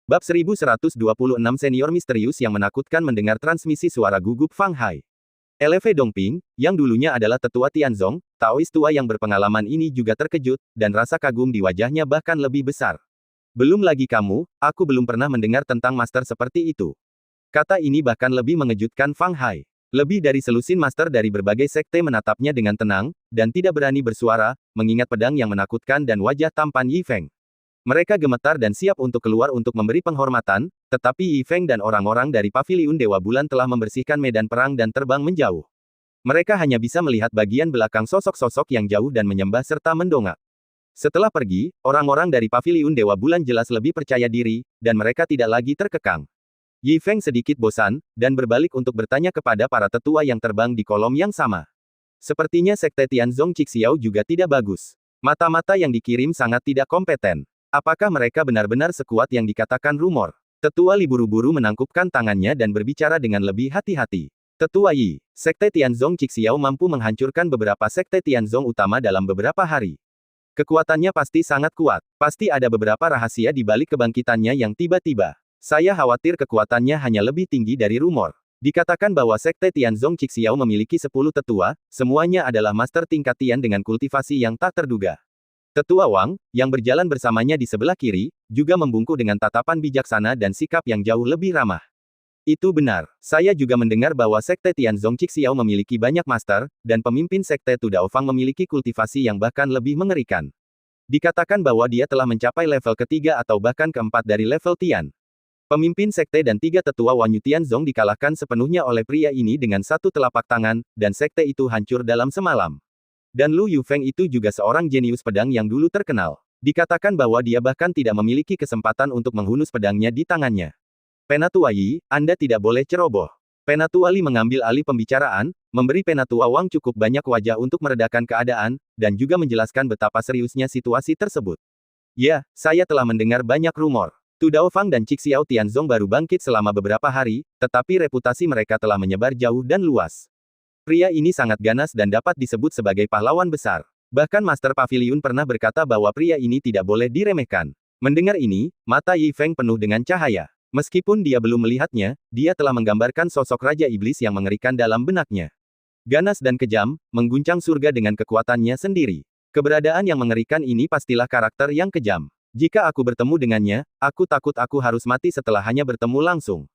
Bab 1126 Senior Misterius yang menakutkan mendengar transmisi suara gugup Fang Hai. LV Dongping, yang dulunya adalah tetua Tianzong, Taois tua yang berpengalaman ini juga terkejut, dan rasa kagum di wajahnya bahkan lebih besar. Belum lagi kamu, aku belum pernah mendengar tentang master seperti itu. Kata ini bahkan lebih mengejutkan Fang Hai. Lebih dari selusin master dari berbagai sekte menatapnya dengan tenang, dan tidak berani bersuara, mengingat pedang yang menakutkan dan wajah tampan Yi Feng. Mereka gemetar dan siap untuk keluar untuk memberi penghormatan, tetapi Yi Feng dan orang-orang dari Paviliun Dewa Bulan telah membersihkan medan perang dan terbang menjauh. Mereka hanya bisa melihat bagian belakang sosok-sosok yang jauh dan menyembah serta mendongak. Setelah pergi, orang-orang dari Paviliun Dewa Bulan jelas lebih percaya diri, dan mereka tidak lagi terkekang. Yi Feng sedikit bosan, dan berbalik untuk bertanya kepada para tetua yang terbang di kolom yang sama. Sepertinya sekte Tianzong Cixiao juga tidak bagus. Mata-mata yang dikirim sangat tidak kompeten. Apakah mereka benar-benar sekuat yang dikatakan rumor? Tetua Li buru-buru menangkupkan tangannya dan berbicara dengan lebih hati-hati. Tetua Yi, sekte Tianzong Cixiao mampu menghancurkan beberapa sekte Tianzong utama dalam beberapa hari. Kekuatannya pasti sangat kuat. Pasti ada beberapa rahasia di balik kebangkitannya yang tiba-tiba. Saya khawatir kekuatannya hanya lebih tinggi dari rumor. Dikatakan bahwa sekte Tianzong Cixiao memiliki 10 tetua, semuanya adalah master tingkat Tian dengan kultivasi yang tak terduga. Tetua Wang, yang berjalan bersamanya di sebelah kiri, juga membungkuk dengan tatapan bijaksana dan sikap yang jauh lebih ramah. Itu benar. Saya juga mendengar bahwa sekte Tianzong Cixiao memiliki banyak master, dan pemimpin sekte Tu Daofang memiliki kultivasi yang bahkan lebih mengerikan. Dikatakan bahwa dia telah mencapai level ketiga atau bahkan keempat dari level Tian. Pemimpin sekte dan 3 tetua Wanyu Tianzong dikalahkan sepenuhnya oleh pria ini dengan satu telapak tangan, dan sekte itu hancur dalam semalam. Dan Lu Yufeng itu juga seorang jenius pedang yang dulu terkenal. Dikatakan bahwa dia bahkan tidak memiliki kesempatan untuk menghunus pedangnya di tangannya. Penatua Yi, Anda tidak boleh ceroboh. Penatua Li mengambil alih pembicaraan, memberi Penatua Wang cukup banyak wajah untuk meredakan keadaan, dan juga menjelaskan betapa seriusnya situasi tersebut. Ya, saya telah mendengar banyak rumor. Tu Daofang dan Cixiao Tianzong baru bangkit selama beberapa hari, tetapi reputasi mereka telah menyebar jauh dan luas. Pria ini sangat ganas dan dapat disebut sebagai pahlawan besar. Bahkan Master Paviliun pernah berkata bahwa pria ini tidak boleh diremehkan. Mendengar ini, mata Yi Feng penuh dengan cahaya. Meskipun dia belum melihatnya, dia telah menggambarkan sosok Raja Iblis yang mengerikan dalam benaknya. Ganas dan kejam, mengguncang surga dengan kekuatannya sendiri. Keberadaan yang mengerikan ini pastilah karakter yang kejam. Jika aku bertemu dengannya, aku takut aku harus mati setelah hanya bertemu langsung.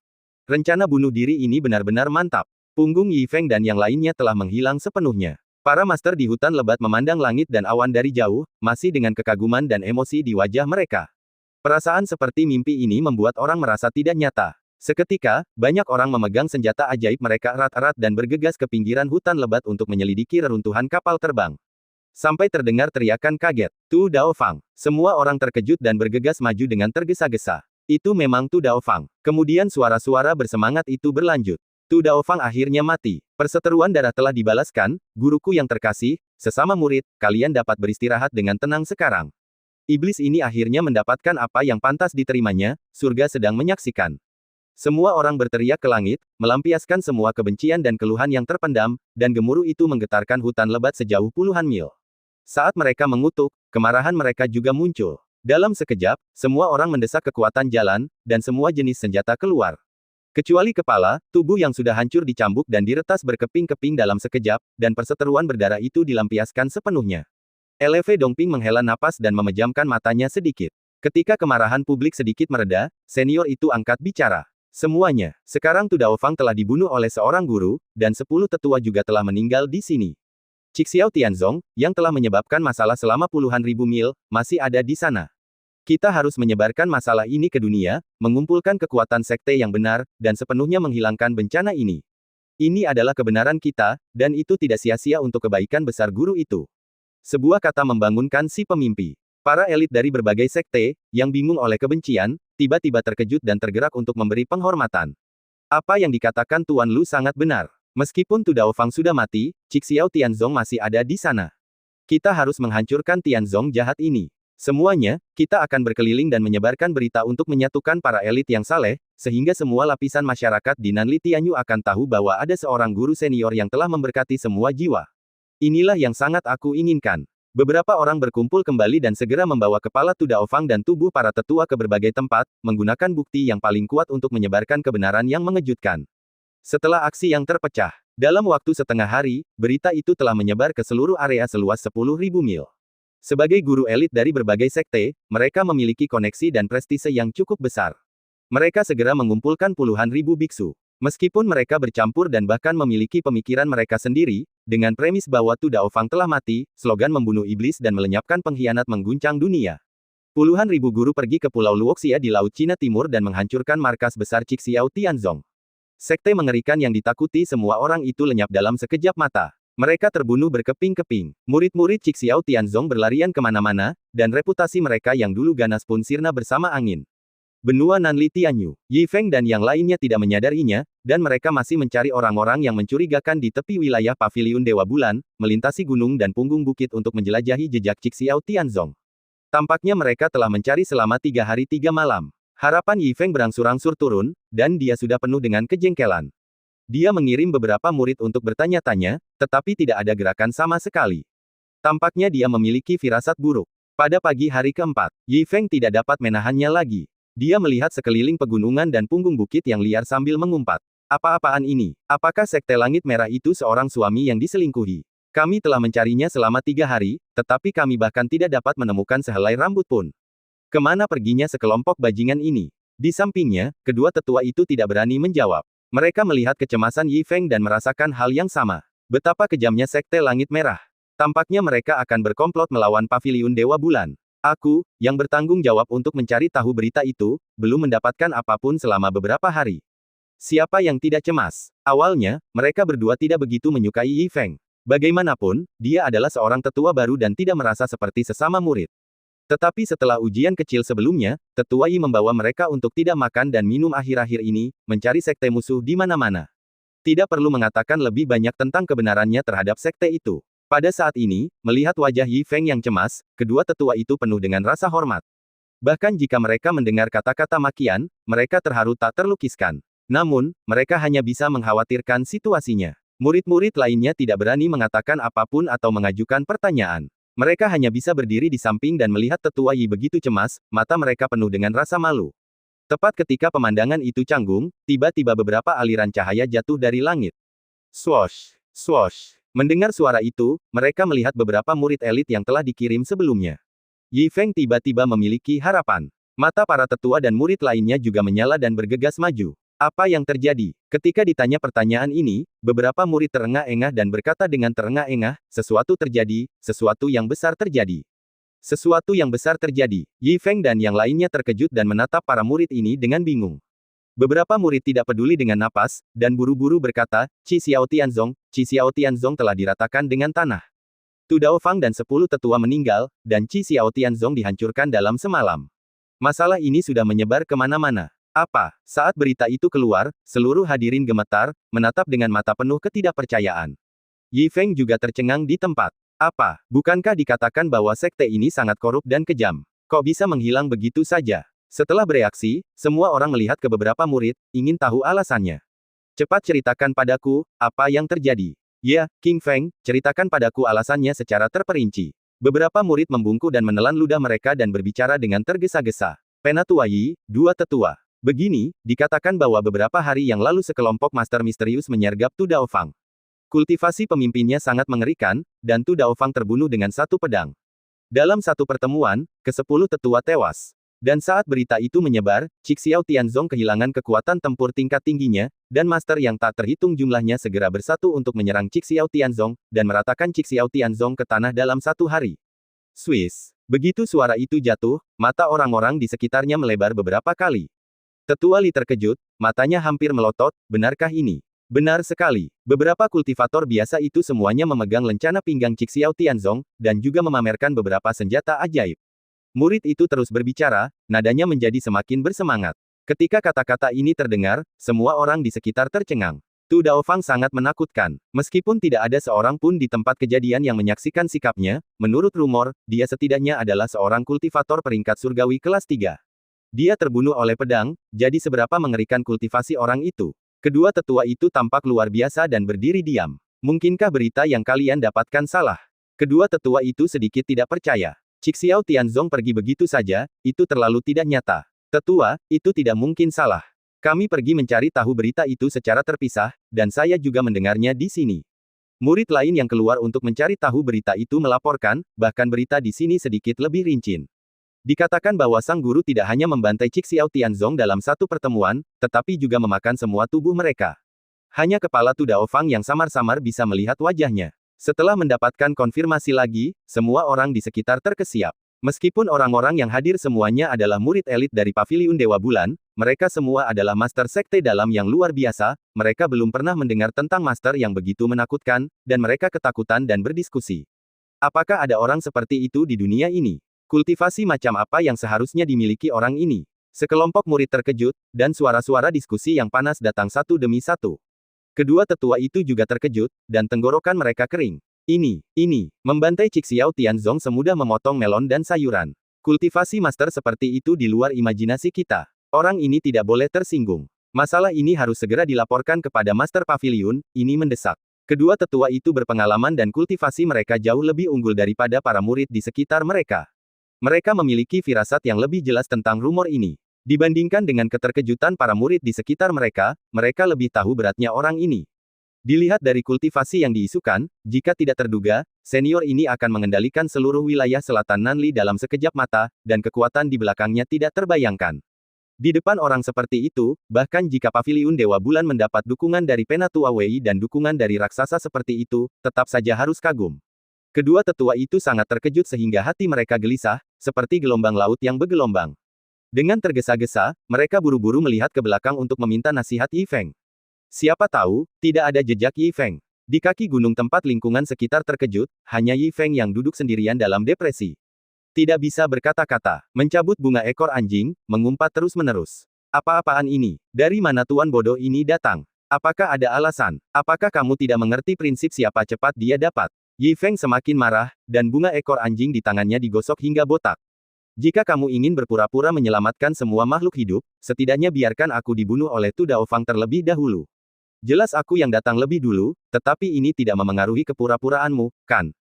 Rencana bunuh diri ini benar-benar mantap. Punggung Yi Feng dan yang lainnya telah menghilang sepenuhnya. Para master di hutan lebat memandang langit dan awan dari jauh, masih dengan kekaguman dan emosi di wajah mereka. Perasaan seperti mimpi ini membuat orang merasa tidak nyata. Seketika, banyak orang memegang senjata ajaib mereka erat-erat dan bergegas ke pinggiran hutan lebat untuk menyelidiki reruntuhan kapal terbang. Sampai terdengar teriakan kaget. Tu Daofang. Semua orang terkejut dan bergegas maju dengan tergesa-gesa. Itu memang Tu Daofang. Kemudian suara-suara bersemangat itu berlanjut. Tu Daofang akhirnya mati. Perseteruan darah telah dibalaskan, guruku yang terkasih, sesama murid, kalian dapat beristirahat dengan tenang sekarang. Iblis ini akhirnya mendapatkan apa yang pantas diterimanya, surga sedang menyaksikan. Semua orang berteriak ke langit, melampiaskan semua kebencian dan keluhan yang terpendam, dan gemuruh itu menggetarkan hutan lebat sejauh puluhan mil. Saat mereka mengutuk, kemarahan mereka juga muncul. Dalam sekejap, semua orang mendesak kekuatan jalan, dan semua jenis senjata keluar. Kecuali kepala, tubuh yang sudah hancur dicambuk dan diretas berkeping-keping dalam sekejap, dan perseteruan berdarah itu dilampiaskan sepenuhnya. LV Dongping menghela napas dan memejamkan matanya sedikit. Ketika kemarahan publik sedikit mereda, senior itu angkat bicara. Semuanya, sekarang Tu Daofang telah dibunuh oleh seorang guru, dan 10 tetua juga telah meninggal di sini. Cixiao Tianzong, yang telah menyebabkan masalah selama puluhan ribu mil, masih ada di sana. Kita harus menyebarkan masalah ini ke dunia, mengumpulkan kekuatan sekte yang benar, dan sepenuhnya menghilangkan bencana ini. Ini adalah kebenaran kita, dan itu tidak sia-sia untuk kebaikan besar guru itu. Sebuah kata membangunkan si pemimpi. Para elit dari berbagai sekte, yang bingung oleh kebencian, tiba-tiba terkejut dan tergerak untuk memberi penghormatan. Apa yang dikatakan Tuan Lu sangat benar. Meskipun Tu Daofang sudah mati, Cixiao Tianzong masih ada di sana. Kita harus menghancurkan Tianzong jahat ini. Semuanya, kita akan berkeliling dan menyebarkan berita untuk menyatukan para elit yang saleh, sehingga semua lapisan masyarakat di Nanli Tianyu akan tahu bahwa ada seorang guru senior yang telah memberkati semua jiwa. Inilah yang sangat aku inginkan. Beberapa orang berkumpul kembali dan segera membawa kepala Tu Daofang dan tubuh para tetua ke berbagai tempat, menggunakan bukti yang paling kuat untuk menyebarkan kebenaran yang mengejutkan. Setelah aksi yang terpecah, dalam waktu setengah hari, berita itu telah menyebar ke seluruh area seluas 10.000 mil. Sebagai guru elit dari berbagai sekte, mereka memiliki koneksi dan prestise yang cukup besar. Mereka segera mengumpulkan puluhan ribu biksu. Meskipun mereka bercampur dan bahkan memiliki pemikiran mereka sendiri, dengan premis bahwa Tu Daofang telah mati, slogan membunuh iblis dan melenyapkan pengkhianat mengguncang dunia. Puluhan ribu guru pergi ke Pulau Luoxia di Laut Cina Timur dan menghancurkan markas besar Cixiao Tianzong. Sekte mengerikan yang ditakuti semua orang itu lenyap dalam sekejap mata. Mereka terbunuh berkeping-keping. Murid-murid Cixiao Tianzong berlarian kemana-mana, dan reputasi mereka yang dulu ganas pun sirna bersama angin. Benua Nanli Tianyu, Yi Feng dan yang lainnya tidak menyadarinya, dan mereka masih mencari orang-orang yang mencurigakan di tepi wilayah Paviliun Dewa Bulan, melintasi gunung dan punggung bukit untuk menjelajahi jejak Cixiao Tianzong. Tampaknya mereka telah mencari selama 3 hari 3 malam. Harapan Yi Feng berangsur-angsur turun, dan dia sudah penuh dengan kejengkelan. Dia mengirim beberapa murid untuk bertanya-tanya, tetapi tidak ada gerakan sama sekali. Tampaknya dia memiliki firasat buruk. Pada pagi hari keempat, Yi Feng tidak dapat menahannya lagi. Dia melihat sekeliling pegunungan dan punggung bukit yang liar sambil mengumpat. Apa-apaan ini? Apakah Sekte Langit Merah itu seorang suami yang diselingkuhi? Kami telah mencarinya selama 3 hari, tetapi kami bahkan tidak dapat menemukan sehelai rambut pun. Kemana perginya sekelompok bajingan ini? Di sampingnya, kedua tetua itu tidak berani menjawab. Mereka melihat kecemasan Yi Feng dan merasakan hal yang sama. Betapa kejamnya Sekte Langit Merah. Tampaknya mereka akan berkomplot melawan Paviliun Dewa Bulan. Aku, yang bertanggung jawab untuk mencari tahu berita itu, belum mendapatkan apapun selama beberapa hari. Siapa yang tidak cemas? Awalnya, mereka berdua tidak begitu menyukai Yi Feng. Bagaimanapun, dia adalah seorang tetua baru dan tidak merasa seperti sesama murid. Tetapi setelah ujian kecil sebelumnya, tetua Yi membawa mereka untuk tidak makan dan minum akhir-akhir ini, mencari sekte musuh di mana-mana. Tidak perlu mengatakan lebih banyak tentang kebenarannya terhadap sekte itu. Pada saat ini, melihat wajah Yi Feng yang cemas, kedua tetua itu penuh dengan rasa hormat. Bahkan jika mereka mendengar kata-kata makian, mereka terharu tak terlukiskan. Namun, mereka hanya bisa mengkhawatirkan situasinya. Murid-murid lainnya tidak berani mengatakan apapun atau mengajukan pertanyaan. Mereka hanya bisa berdiri di samping dan melihat tetua Yi begitu cemas, mata mereka penuh dengan rasa malu. Tepat ketika pemandangan itu canggung, tiba-tiba beberapa aliran cahaya jatuh dari langit. Swosh! Swosh! Mendengar suara itu, mereka melihat beberapa murid elit yang telah dikirim sebelumnya. Yi Feng tiba-tiba memiliki harapan. Mata para tetua dan murid lainnya juga menyala dan bergegas maju. Apa yang terjadi? Ketika ditanya pertanyaan ini, beberapa murid terengah-engah dan berkata dengan terengah-engah, sesuatu terjadi, sesuatu yang besar terjadi. Sesuatu yang besar terjadi. Yi Feng dan yang lainnya terkejut dan menatap para murid ini dengan bingung. Beberapa murid tidak peduli dengan napas, dan buru-buru berkata, Qi Xiao Tianzong telah diratakan dengan tanah. Tu Daofang dan 10 tetua meninggal, dan Qi Xiao Tianzong dihancurkan dalam semalam. Masalah ini sudah menyebar kemana-mana. Apa? Saat berita itu keluar, seluruh hadirin gemetar, menatap dengan mata penuh ketidakpercayaan. Yi Feng juga tercengang di tempat. Apa? Bukankah dikatakan bahwa sekte ini sangat korup dan kejam? Kok bisa menghilang begitu saja? Setelah bereaksi, semua orang melihat ke beberapa murid, ingin tahu alasannya. Cepat ceritakan padaku, apa yang terjadi. Ya, King Feng, ceritakan padaku alasannya secara terperinci. Beberapa murid membungkuk dan menelan ludah mereka dan berbicara dengan tergesa-gesa. Penatua Yi, 2 tetua. Begini, dikatakan bahwa beberapa hari yang lalu sekelompok master misterius menyergap Tu Daofang. Kultivasi pemimpinnya sangat mengerikan, dan Tu Daofang terbunuh dengan 1 pedang. Dalam satu pertemuan, ke-10 tetua tewas. Dan saat berita itu menyebar, Cixiao Tianzong kehilangan kekuatan tempur tingkat tingginya, dan master yang tak terhitung jumlahnya segera bersatu untuk menyerang Cixiao Tianzong, dan meratakan Cixiao Tianzong ke tanah dalam 1 hari. Swiss. Begitu suara itu jatuh, mata orang-orang di sekitarnya melebar beberapa kali. Tetua Li terkejut, matanya hampir melotot, benarkah ini? Benar sekali. Beberapa kultivator biasa itu semuanya memegang lencana pinggang Cixiao Tianzong, dan juga memamerkan beberapa senjata ajaib. Murid itu terus berbicara, nadanya menjadi semakin bersemangat. Ketika kata-kata ini terdengar, semua orang di sekitar tercengang. Tu Daofang sangat menakutkan. Meskipun tidak ada seorang pun di tempat kejadian yang menyaksikan sikapnya, menurut rumor, dia setidaknya adalah seorang kultivator peringkat surgawi kelas 3. Dia terbunuh oleh pedang, jadi seberapa mengerikan kultivasi orang itu. Kedua tetua itu tampak luar biasa dan berdiri diam. Mungkinkah berita yang kalian dapatkan salah? Kedua tetua itu sedikit tidak percaya. Cixiao Tianzong pergi begitu saja, itu terlalu tidak nyata. Tetua, itu tidak mungkin salah. Kami pergi mencari tahu berita itu secara terpisah, dan saya juga mendengarnya di sini. Murid lain yang keluar untuk mencari tahu berita itu melaporkan, bahkan berita di sini sedikit lebih rinci. Dikatakan bahwa sang guru tidak hanya membantai Cixiao Tianzong dalam satu pertemuan, tetapi juga memakan semua tubuh mereka. Hanya kepala Tu Dao Fang yang samar-samar bisa melihat wajahnya. Setelah mendapatkan konfirmasi lagi, semua orang di sekitar terkesiap. Meskipun orang-orang yang hadir semuanya adalah murid elit dari Paviliun Dewa Bulan, mereka semua adalah master sekte dalam yang luar biasa, mereka belum pernah mendengar tentang master yang begitu menakutkan, dan mereka ketakutan dan berdiskusi. Apakah ada orang seperti itu di dunia ini? Kultivasi macam apa yang seharusnya dimiliki orang ini? Sekelompok murid terkejut, dan suara-suara diskusi yang panas datang satu demi satu. Kedua tetua itu juga terkejut, dan tenggorokan mereka kering. Ini, membantai Cixiao Tianzong semudah memotong melon dan sayuran. Kultivasi master seperti itu di luar imajinasi kita. Orang ini tidak boleh tersinggung. Masalah ini harus segera dilaporkan kepada Master Pavilion, ini mendesak. Kedua tetua itu berpengalaman dan kultivasi mereka jauh lebih unggul daripada para murid di sekitar mereka. Mereka memiliki firasat yang lebih jelas tentang rumor ini. Dibandingkan dengan keterkejutan para murid di sekitar mereka, mereka lebih tahu beratnya orang ini. Dilihat dari kultivasi yang diisukan, jika tidak terduga, senior ini akan mengendalikan seluruh wilayah selatan Nanli dalam sekejap mata, dan kekuatan di belakangnya tidak terbayangkan. Di depan orang seperti itu, bahkan jika Paviliun Dewa Bulan mendapat dukungan dari Penatua Wei dan dukungan dari raksasa seperti itu, tetap saja harus kagum. Kedua tetua itu sangat terkejut sehingga hati mereka gelisah, seperti gelombang laut yang bergelombang. Dengan tergesa-gesa, mereka buru-buru melihat ke belakang untuk meminta nasihat Yi Feng. Siapa tahu, tidak ada jejak Yi Feng. Di kaki gunung tempat lingkungan sekitar terkejut, hanya Yi Feng yang duduk sendirian dalam depresi. Tidak bisa berkata-kata, mencabut bunga ekor anjing, mengumpat terus-menerus. Apa-apaan ini? Dari mana tuan bodoh ini datang? Apakah ada alasan? Apakah kamu tidak mengerti prinsip siapa cepat dia dapat? Yi Feng semakin marah, dan bunga ekor anjing di tangannya digosok hingga botak. Jika kamu ingin berpura-pura menyelamatkan semua makhluk hidup, setidaknya biarkan aku dibunuh oleh Tu Dao Fang terlebih dahulu. Jelas aku yang datang lebih dulu, tetapi ini tidak memengaruhi kepura-puraanmu, kan?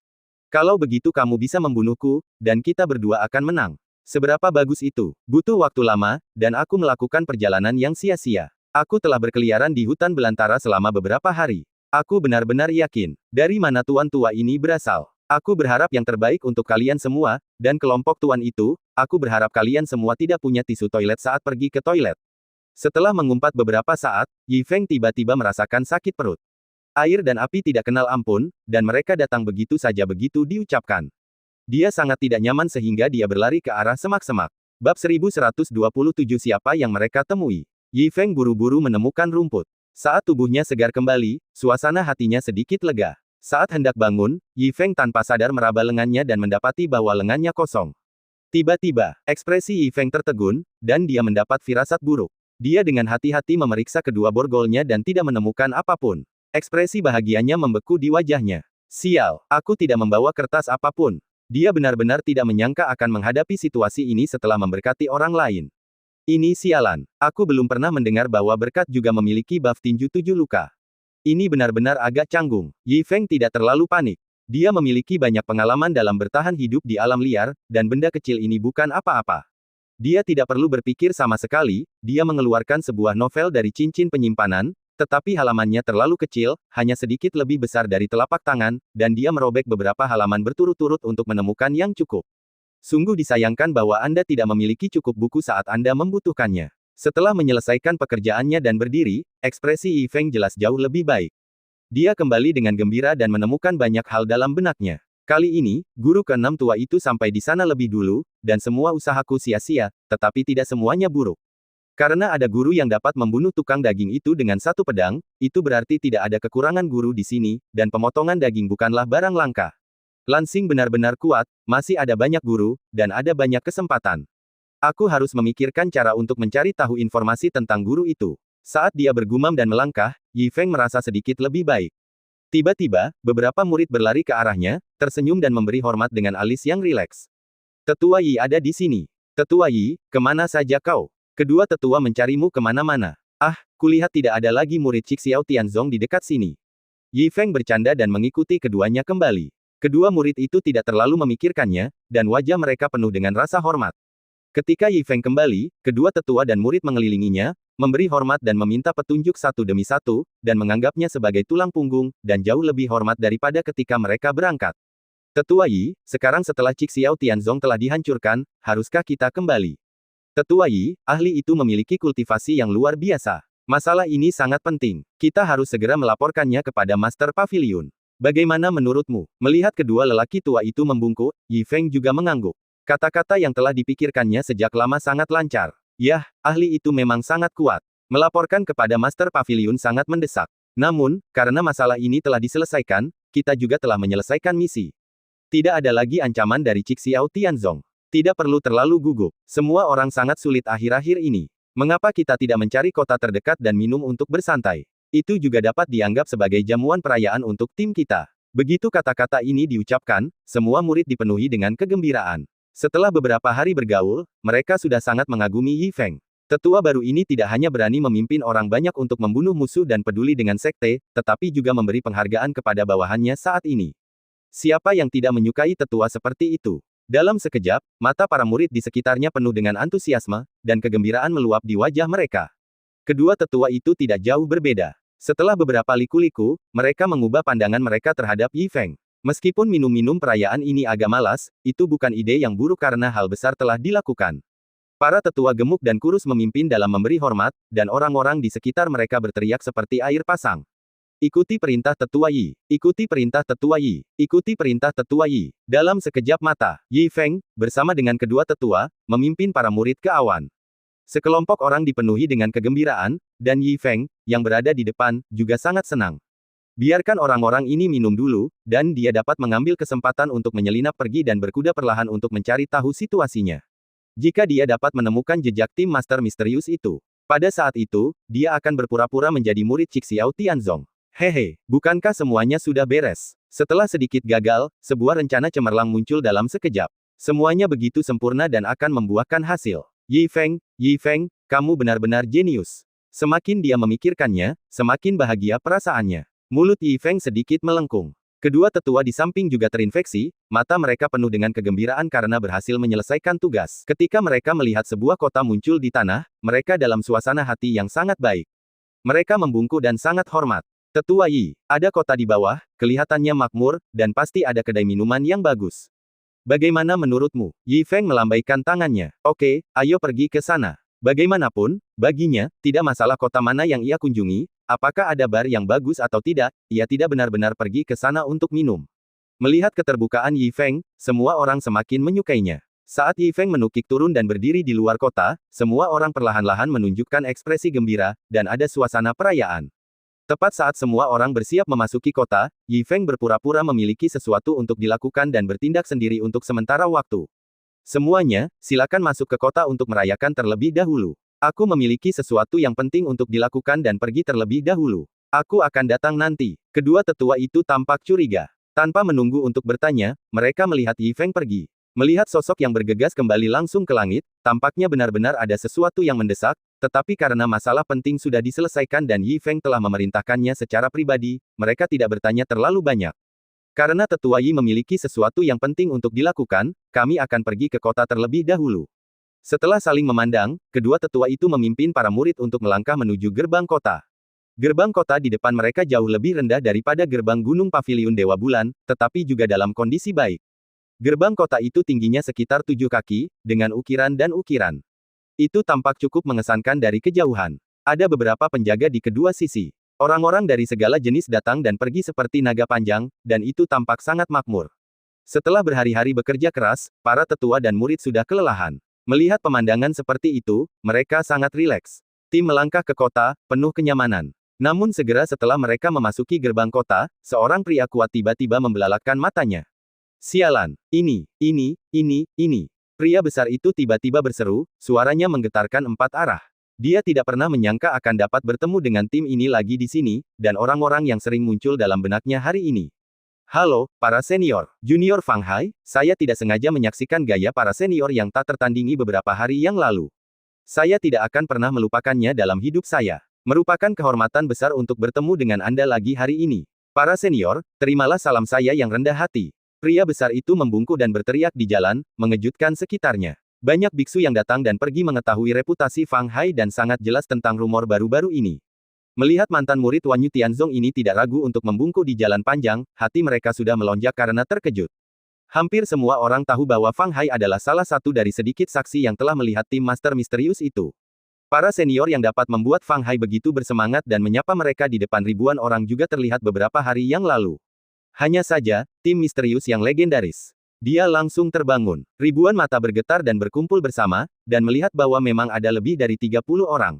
Kalau begitu kamu bisa membunuhku, dan kita berdua akan menang. Seberapa bagus itu? Butuh waktu lama, dan aku melakukan perjalanan yang sia-sia. Aku telah berkeliaran di hutan belantara selama beberapa hari. Aku benar-benar yakin, dari mana tuan tua ini berasal. Aku berharap yang terbaik untuk kalian semua, dan kelompok tuan itu, aku berharap kalian semua tidak punya tisu toilet saat pergi ke toilet. Setelah mengumpat beberapa saat, Yi Feng tiba-tiba merasakan sakit perut. Air dan api tidak kenal ampun, dan mereka datang begitu saja begitu diucapkan. Dia sangat tidak nyaman sehingga dia berlari ke arah semak-semak. Bab 1127 Siapa yang mereka temui? Yi Feng buru-buru menemukan rumput. Saat tubuhnya segar kembali, suasana hatinya sedikit lega. Saat hendak bangun, Yi Feng tanpa sadar meraba lengannya dan mendapati bahwa lengannya kosong. Tiba-tiba, ekspresi Yi Feng tertegun, dan dia mendapat firasat buruk. Dia dengan hati-hati memeriksa kedua borgolnya dan tidak menemukan apapun. Ekspresi bahagianya membeku di wajahnya. Sial, aku tidak membawa kertas apapun. Dia benar-benar tidak menyangka akan menghadapi situasi ini setelah memberkati orang lain. Ini sialan. Aku belum pernah mendengar bahwa berkat juga memiliki buff tinju 7 luka. Ini benar-benar agak canggung. Yi Feng tidak terlalu panik. Dia memiliki banyak pengalaman dalam bertahan hidup di alam liar, dan benda kecil ini bukan apa-apa. Dia tidak perlu berpikir sama sekali, dia mengeluarkan sebuah novel dari cincin penyimpanan, tetapi halamannya terlalu kecil, hanya sedikit lebih besar dari telapak tangan, dan dia merobek beberapa halaman berturut-turut untuk menemukan yang cukup. Sungguh disayangkan bahwa Anda tidak memiliki cukup buku saat Anda membutuhkannya. Setelah menyelesaikan pekerjaannya dan berdiri, ekspresi Yi Feng jelas jauh lebih baik. Dia kembali dengan gembira dan menemukan banyak hal dalam benaknya. Kali ini, guru ke-6 tua itu sampai di sana lebih dulu, dan semua usahaku sia-sia, tetapi tidak semuanya buruk. Karena ada guru yang dapat membunuh tukang daging itu dengan satu pedang, itu berarti tidak ada kekurangan guru di sini, dan pemotongan daging bukanlah barang langka. Lansing benar-benar kuat, masih ada banyak guru, dan ada banyak kesempatan. Aku harus memikirkan cara untuk mencari tahu informasi tentang guru itu. Saat dia bergumam dan melangkah, Yi Feng merasa sedikit lebih baik. Tiba-tiba, beberapa murid berlari ke arahnya, tersenyum dan memberi hormat dengan alis yang rileks. Tetua Yi ada di sini. Tetua Yi, kemana saja kau? Kedua tetua mencarimu kemana-mana. Ah, kulihat tidak ada lagi murid Cixiao Tianzong di dekat sini. Yi Feng bercanda dan mengikuti keduanya kembali. Kedua murid itu tidak terlalu memikirkannya, dan wajah mereka penuh dengan rasa hormat. Ketika Yi Feng kembali, kedua tetua dan murid mengelilinginya, memberi hormat dan meminta petunjuk satu demi satu, dan menganggapnya sebagai tulang punggung, dan jauh lebih hormat daripada ketika mereka berangkat. Tetua Yi, sekarang setelah Cixiao Tianzong telah dihancurkan, haruskah kita kembali? Tetua Yi, ahli itu memiliki kultivasi yang luar biasa. Masalah ini sangat penting. Kita harus segera melaporkannya kepada Master Pavilion. Bagaimana menurutmu? Melihat kedua lelaki tua itu membungkuk, Yi Feng juga mengangguk. Kata-kata yang telah dipikirkannya sejak lama sangat lancar. Yah, ahli itu memang sangat kuat. Melaporkan kepada Master Pavilion sangat mendesak. Namun, karena masalah ini telah diselesaikan, kita juga telah menyelesaikan misi. Tidak ada lagi ancaman dari Cixiao Tianzong. Tidak perlu terlalu gugup. Semua orang sangat sulit akhir-akhir ini. Mengapa kita tidak mencari kota terdekat dan minum untuk bersantai? Itu juga dapat dianggap sebagai jamuan perayaan untuk tim kita. Begitu kata-kata ini diucapkan, semua murid dipenuhi dengan kegembiraan. Setelah beberapa hari bergaul, mereka sudah sangat mengagumi Yi Feng. Tetua baru ini tidak hanya berani memimpin orang banyak untuk membunuh musuh dan peduli dengan sekte, tetapi juga memberi penghargaan kepada bawahannya saat ini. Siapa yang tidak menyukai tetua seperti itu? Dalam sekejap, mata para murid di sekitarnya penuh dengan antusiasme, dan kegembiraan meluap di wajah mereka. Kedua tetua itu tidak jauh berbeda. Setelah beberapa liku-liku, mereka mengubah pandangan mereka terhadap Yi Feng. Meskipun minum-minum perayaan ini agak malas, itu bukan ide yang buruk karena hal besar telah dilakukan. Para tetua gemuk dan kurus memimpin dalam memberi hormat, dan orang-orang di sekitar mereka berteriak seperti air pasang. Ikuti perintah Tetua Yi. Ikuti perintah Tetua Yi. Ikuti perintah Tetua Yi. Dalam sekejap mata, Yi Feng, bersama dengan kedua tetua, memimpin para murid ke awan. Sekelompok orang dipenuhi dengan kegembiraan, dan Yi Feng, yang berada di depan, juga sangat senang. Biarkan orang-orang ini minum dulu, dan dia dapat mengambil kesempatan untuk menyelinap pergi dan berkuda perlahan untuk mencari tahu situasinya. Jika dia dapat menemukan jejak tim Master Misterius itu, pada saat itu, dia akan berpura-pura menjadi murid Cixiao Tianzong. Hehe, bukankah semuanya sudah beres? Setelah sedikit gagal, sebuah rencana cemerlang muncul dalam sekejap. Semuanya begitu sempurna dan akan membuahkan hasil. Yi Feng, kamu benar-benar jenius. Semakin dia memikirkannya, semakin bahagia perasaannya. Mulut Yi Feng sedikit melengkung. Kedua tetua di samping juga terinfeksi, mata mereka penuh dengan kegembiraan karena berhasil menyelesaikan tugas. Ketika mereka melihat sebuah kota muncul di tanah, mereka dalam suasana hati yang sangat baik. Mereka membungkuk dan sangat hormat. Tetua Yi, ada kota di bawah, kelihatannya makmur, dan pasti ada kedai minuman yang bagus. Bagaimana menurutmu? Yi Feng melambaikan tangannya. Oke, ayo pergi ke sana. Bagaimanapun, baginya, tidak masalah kota mana yang ia kunjungi, apakah ada bar yang bagus atau tidak, ia tidak benar-benar pergi ke sana untuk minum. Melihat keterbukaan Yi Feng, semua orang semakin menyukainya. Saat Yi Feng menukik turun dan berdiri di luar kota, semua orang perlahan-lahan menunjukkan ekspresi gembira, dan ada suasana perayaan. Tepat saat semua orang bersiap memasuki kota, Yi Feng berpura-pura memiliki sesuatu untuk dilakukan dan bertindak sendiri untuk sementara waktu. Semuanya, silakan masuk ke kota untuk merayakan terlebih dahulu. Aku memiliki sesuatu yang penting untuk dilakukan dan pergi terlebih dahulu. Aku akan datang nanti. Kedua tetua itu tampak curiga. Tanpa menunggu untuk bertanya, mereka melihat Yi Feng pergi. Melihat sosok yang bergegas kembali langsung ke langit, tampaknya benar-benar ada sesuatu yang mendesak, tetapi karena masalah penting sudah diselesaikan dan Yi Feng telah memerintahkannya secara pribadi, mereka tidak bertanya terlalu banyak. Karena tetua Yi memiliki sesuatu yang penting untuk dilakukan, kami akan pergi ke kota terlebih dahulu. Setelah saling memandang, kedua tetua itu memimpin para murid untuk melangkah menuju gerbang kota. Gerbang kota di depan mereka jauh lebih rendah daripada gerbang Gunung Paviliun Dewa Bulan, tetapi juga dalam kondisi baik. Gerbang kota itu tingginya sekitar 7 kaki, dengan ukiran dan ukiran. Itu tampak cukup mengesankan dari kejauhan. Ada beberapa penjaga di kedua sisi. Orang-orang dari segala jenis datang dan pergi seperti naga panjang, dan itu tampak sangat makmur. Setelah berhari-hari bekerja keras, para tetua dan murid sudah kelelahan. Melihat pemandangan seperti itu, mereka sangat rileks. Tim melangkah ke kota, penuh kenyamanan. Namun segera setelah mereka memasuki gerbang kota, seorang pria kuat tiba-tiba membelalakkan matanya. Sialan, ini. Pria besar itu tiba-tiba berseru, suaranya menggetarkan 4 arah. Dia tidak pernah menyangka akan dapat bertemu dengan tim ini lagi di sini, dan orang-orang yang sering muncul dalam benaknya hari ini. Halo, para senior. Junior Fang Hai, saya tidak sengaja menyaksikan gaya para senior yang tak tertandingi beberapa hari yang lalu. Saya tidak akan pernah melupakannya dalam hidup saya. Merupakan kehormatan besar untuk bertemu dengan Anda lagi hari ini. Para senior, terimalah salam saya yang rendah hati. Pria besar itu membungkuk dan berteriak di jalan, mengejutkan sekitarnya. Banyak biksu yang datang dan pergi mengetahui reputasi Fang Hai dan sangat jelas tentang rumor baru-baru ini. Melihat mantan murid Wanyu Tianzong ini tidak ragu untuk membungkuk di jalan panjang, hati mereka sudah melonjak karena terkejut. Hampir semua orang tahu bahwa Fang Hai adalah salah satu dari sedikit saksi yang telah melihat tim master misterius itu. Para senior yang dapat membuat Fang Hai begitu bersemangat dan menyapa mereka di depan ribuan orang juga terlihat beberapa hari yang lalu. Hanya saja, tim misterius yang legendaris. Dia langsung terbangun. Ribuan mata bergetar dan berkumpul bersama, dan melihat bahwa memang ada lebih dari 30 orang.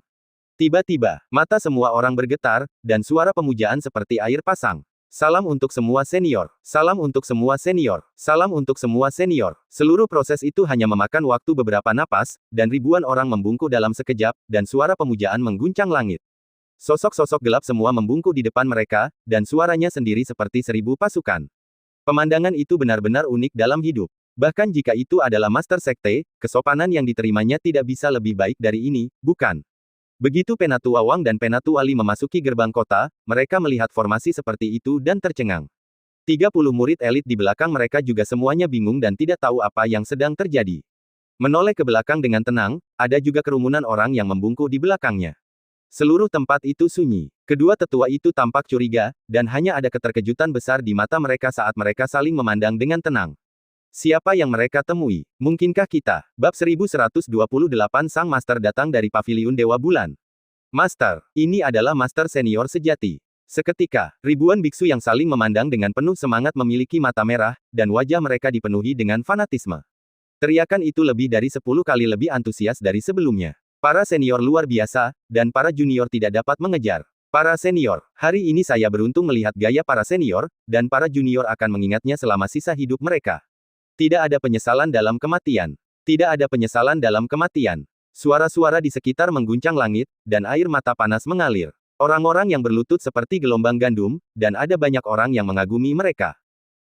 Tiba-tiba, mata semua orang bergetar, dan suara pemujaan seperti air pasang. Salam untuk semua senior. Salam untuk semua senior. Salam untuk semua senior. Seluruh proses itu hanya memakan waktu beberapa napas, dan ribuan orang membungkuk dalam sekejap, dan suara pemujaan mengguncang langit. Sosok-sosok gelap semua membungkuk di depan mereka, dan suaranya sendiri seperti 1000 pasukan. Pemandangan itu benar-benar unik dalam hidup. Bahkan jika itu adalah master sekte, kesopanan yang diterimanya tidak bisa lebih baik dari ini, bukan? Begitu Penatua Wang dan Penatua Li memasuki gerbang kota, mereka melihat formasi seperti itu dan tercengang. 30 murid elit di belakang mereka juga semuanya bingung dan tidak tahu apa yang sedang terjadi. Menoleh ke belakang dengan tenang, ada juga kerumunan orang yang membungkuk di belakangnya. Seluruh tempat itu sunyi. Kedua tetua itu tampak curiga, dan hanya ada keterkejutan besar di mata mereka saat mereka saling memandang dengan tenang. Siapa yang mereka temui? Mungkinkah kita? Bab 1128 Sang Master datang dari Paviliun Dewa Bulan. Master, ini adalah Master senior sejati. Seketika, ribuan biksu yang saling memandang dengan penuh semangat memiliki mata merah, dan wajah mereka dipenuhi dengan fanatisme. Teriakan itu lebih dari 10 kali lebih antusias dari sebelumnya. Para senior luar biasa, dan para junior tidak dapat mengejar. Para senior, hari ini saya beruntung melihat gaya para senior, dan para junior akan mengingatnya selama sisa hidup mereka. Tidak ada penyesalan dalam kematian. Tidak ada penyesalan dalam kematian. Suara-suara di sekitar mengguncang langit, dan air mata panas mengalir. Orang-orang yang berlutut seperti gelombang gandum, dan ada banyak orang yang mengagumi mereka.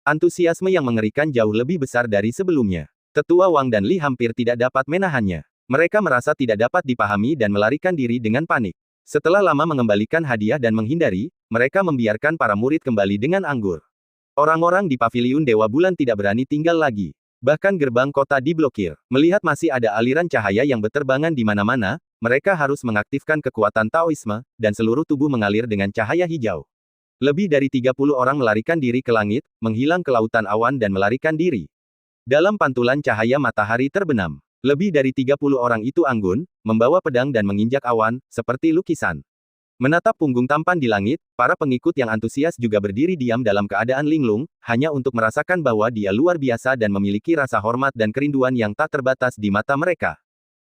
Antusiasme yang mengerikan jauh lebih besar dari sebelumnya. Tetua Wang dan Li hampir tidak dapat menahannya. Mereka merasa tidak dapat dipahami dan melarikan diri dengan panik. Setelah lama mengembalikan hadiah dan menghindari, mereka membiarkan para murid kembali dengan anggur. Orang-orang di Paviliun Dewa Bulan tidak berani tinggal lagi. Bahkan gerbang kota diblokir. Melihat masih ada aliran cahaya yang berterbangan di mana-mana, mereka harus mengaktifkan kekuatan Taoisme, dan seluruh tubuh mengalir dengan cahaya hijau. Lebih dari 30 orang melarikan diri ke langit, menghilang ke lautan awan dan melarikan diri. Dalam pantulan cahaya matahari terbenam. Lebih dari 30 orang itu anggun, membawa pedang dan menginjak awan, seperti lukisan. Menatap punggung tampan di langit, para pengikut yang antusias juga berdiri diam dalam keadaan linglung, hanya untuk merasakan bahwa dia luar biasa dan memiliki rasa hormat dan kerinduan yang tak terbatas di mata mereka.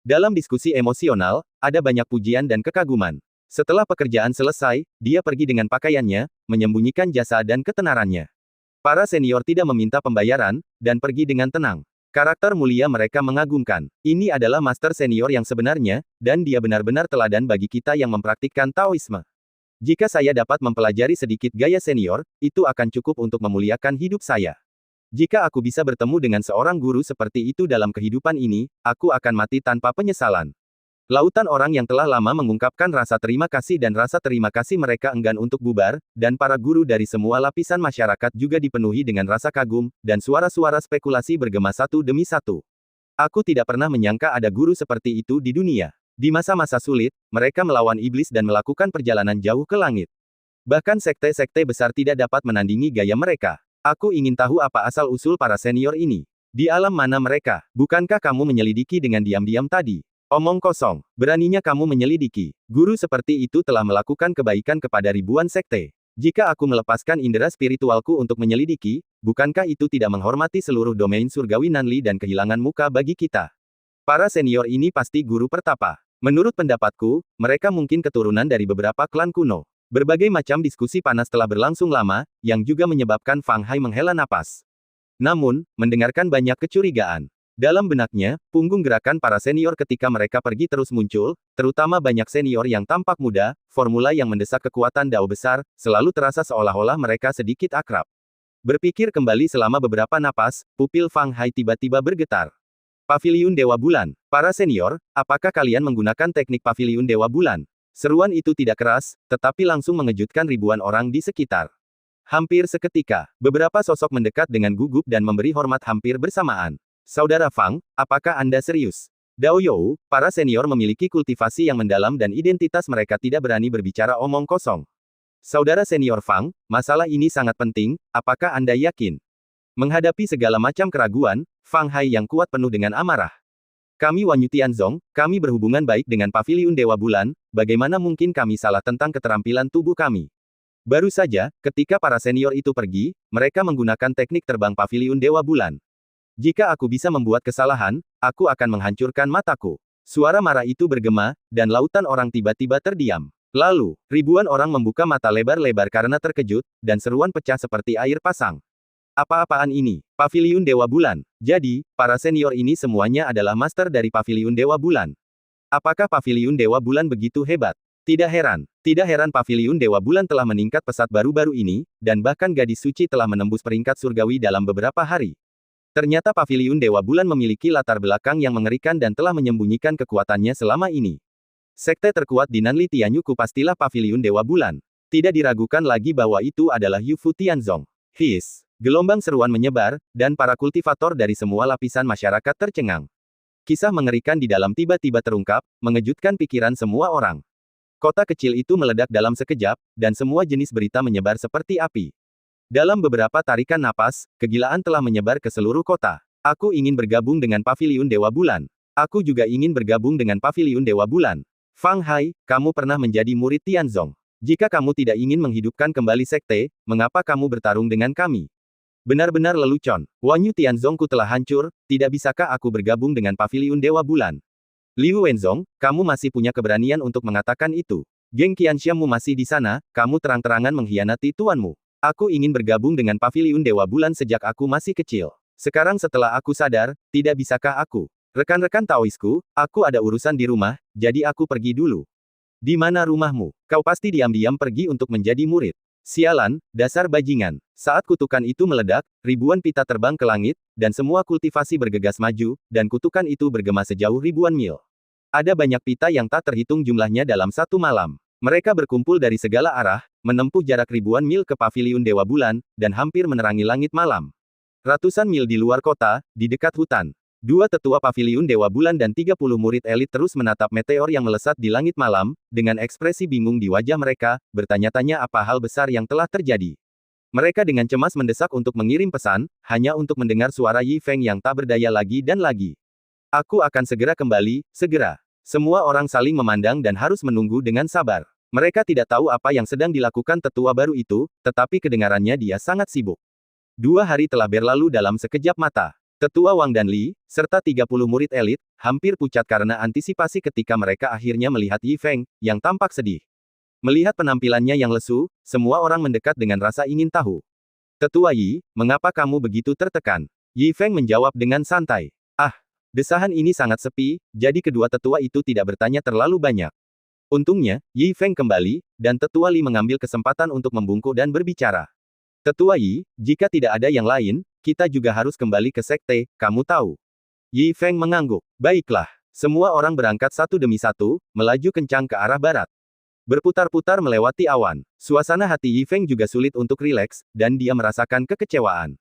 Dalam diskusi emosional, ada banyak pujian dan kekaguman. Setelah pekerjaan selesai, dia pergi dengan pakaiannya, menyembunyikan jasa dan ketenarannya. Para senior tidak meminta pembayaran, dan pergi dengan tenang. Karakter mulia mereka mengagumkan. Ini adalah master senior yang sebenarnya, dan dia benar-benar teladan bagi kita yang mempraktikkan Taoisme. Jika saya dapat mempelajari sedikit gaya senior, itu akan cukup untuk memuliakan hidup saya. Jika aku bisa bertemu dengan seorang guru seperti itu dalam kehidupan ini, aku akan mati tanpa penyesalan. Lautan orang yang telah lama mengungkapkan rasa terima kasih dan rasa terima kasih mereka enggan untuk bubar, dan para guru dari semua lapisan masyarakat juga dipenuhi dengan rasa kagum, dan suara-suara spekulasi bergema satu demi satu. Aku tidak pernah menyangka ada guru seperti itu di dunia. Di masa-masa sulit, mereka melawan iblis dan melakukan perjalanan jauh ke langit. Bahkan sekte-sekte besar tidak dapat menandingi gaya mereka. Aku ingin tahu apa asal-usul para senior ini. Di alam mana mereka? Bukankah kamu menyelidiki dengan diam-diam tadi? Omong kosong, beraninya kamu menyelidiki. Guru seperti itu telah melakukan kebaikan kepada ribuan sekte. Jika aku melepaskan indera spiritualku untuk menyelidiki, bukankah itu tidak menghormati seluruh domain surgawi Nanli dan kehilangan muka bagi kita? Para senior ini pasti guru pertapa. Menurut pendapatku, mereka mungkin keturunan dari beberapa klan kuno. Berbagai macam diskusi panas telah berlangsung lama, yang juga menyebabkan Fang Hai menghela napas. Namun, mendengarkan banyak kecurigaan. Dalam benaknya, punggung gerakan para senior ketika mereka pergi terus muncul, terutama banyak senior yang tampak muda, formula yang mendesak kekuatan dao besar, selalu terasa seolah-olah mereka sedikit akrab. Berpikir kembali selama beberapa napas, pupil Fang Hai tiba-tiba bergetar. Paviliun Dewa Bulan. Para senior, apakah kalian menggunakan teknik Paviliun Dewa Bulan? Seruan itu tidak keras, tetapi langsung mengejutkan ribuan orang di sekitar. Hampir seketika, beberapa sosok mendekat dengan gugup dan memberi hormat hampir bersamaan. Saudara Fang, apakah Anda serius? Dao You, para senior memiliki kultivasi yang mendalam dan identitas mereka tidak berani berbicara omong kosong. Saudara senior Fang, masalah ini sangat penting, apakah Anda yakin? Menghadapi segala macam keraguan, Fang Hai yang kuat penuh dengan amarah. Kami Wanyu Tianzong, kami berhubungan baik dengan Paviliun Dewa Bulan, bagaimana mungkin kami salah tentang keterampilan tubuh kami? Baru saja, ketika para senior itu pergi, mereka menggunakan teknik terbang Paviliun Dewa Bulan. Jika aku bisa membuat kesalahan, aku akan menghancurkan mataku. Suara marah itu bergema, dan lautan orang tiba-tiba terdiam. Lalu, ribuan orang membuka mata lebar-lebar karena terkejut, dan seruan pecah seperti air pasang. Apa-apaan ini? Paviliun Dewa Bulan. Jadi, para senior ini semuanya adalah master dari Paviliun Dewa Bulan. Apakah Paviliun Dewa Bulan begitu hebat? Tidak heran Paviliun Dewa Bulan telah meningkat pesat baru-baru ini, dan bahkan gadis suci telah menembus peringkat surgawi dalam beberapa hari. Ternyata Paviliun Dewa Bulan memiliki latar belakang yang mengerikan dan telah menyembunyikan kekuatannya selama ini. Sekte terkuat di Nanli Tianyuku pastilah Paviliun Dewa Bulan. Tidak diragukan lagi bahwa itu adalah Yu Fu Tianzong. His. Gelombang seruan menyebar, dan para kultivator dari semua lapisan masyarakat tercengang. Kisah mengerikan di dalam tiba-tiba terungkap, mengejutkan pikiran semua orang. Kota kecil itu meledak dalam sekejap, dan semua jenis berita menyebar seperti api. Dalam beberapa tarikan napas, kegilaan telah menyebar ke seluruh kota. Aku ingin bergabung dengan Paviliun Dewa Bulan. Aku juga ingin bergabung dengan Paviliun Dewa Bulan. Fang Hai, kamu pernah menjadi murid Tianzong. Jika kamu tidak ingin menghidupkan kembali sekte, mengapa kamu bertarung dengan kami? Benar-benar lelucon. Wanyu Tianzongku telah hancur, tidak bisakah aku bergabung dengan Paviliun Dewa Bulan? Liu Wenzong, kamu masih punya keberanian untuk mengatakan itu. Geng Qianshiamu masih di sana, kamu terang-terangan mengkhianati tuanmu. Aku ingin bergabung dengan Paviliun Dewa Bulan sejak aku masih kecil. Sekarang setelah aku sadar, tidak bisakah aku? Rekan-rekan Taoisku, aku ada urusan di rumah, jadi aku pergi dulu. Di mana rumahmu? Kau pasti diam-diam pergi untuk menjadi murid. Sialan, dasar bajingan. Saat kutukan itu meledak, ribuan pita terbang ke langit, dan semua kultivasi bergegas maju, dan kutukan itu bergema sejauh ribuan mil. Ada banyak pita yang tak terhitung jumlahnya dalam satu malam. Mereka berkumpul dari segala arah, menempuh jarak ribuan mil ke Paviliun Dewa Bulan, dan hampir menerangi langit malam. Ratusan mil di luar kota, di dekat hutan. Dua tetua Paviliun Dewa Bulan dan 30 murid elit terus menatap meteor yang melesat di langit malam, dengan ekspresi bingung di wajah mereka, bertanya-tanya apa hal besar yang telah terjadi. Mereka dengan cemas mendesak untuk mengirim pesan, hanya untuk mendengar suara Yi Feng yang tak berdaya lagi dan lagi. Aku akan segera kembali, segera. Semua orang saling memandang dan harus menunggu dengan sabar. Mereka tidak tahu apa yang sedang dilakukan tetua baru itu, tetapi kedengarannya dia sangat sibuk. 2 hari telah berlalu dalam sekejap mata. Tetua Wang dan Li, serta 30 murid elit, hampir pucat karena antisipasi ketika mereka akhirnya melihat Yi Feng, yang tampak sedih. Melihat penampilannya yang lesu, semua orang mendekat dengan rasa ingin tahu. Tetua Yi, mengapa kamu begitu tertekan? Yi Feng menjawab dengan santai. Desahan ini sangat sepi, jadi kedua tetua itu tidak bertanya terlalu banyak. Untungnya, Yi Feng kembali, dan Tetua Li mengambil kesempatan untuk membungkuk dan berbicara. Tetua Yi, jika tidak ada yang lain, kita juga harus kembali ke sekte, kamu tahu. Yi Feng mengangguk. Baiklah. Semua orang berangkat satu demi satu, melaju kencang ke arah barat. Berputar-putar melewati awan. Suasana hati Yi Feng juga sulit untuk rileks, dan dia merasakan kekecewaan.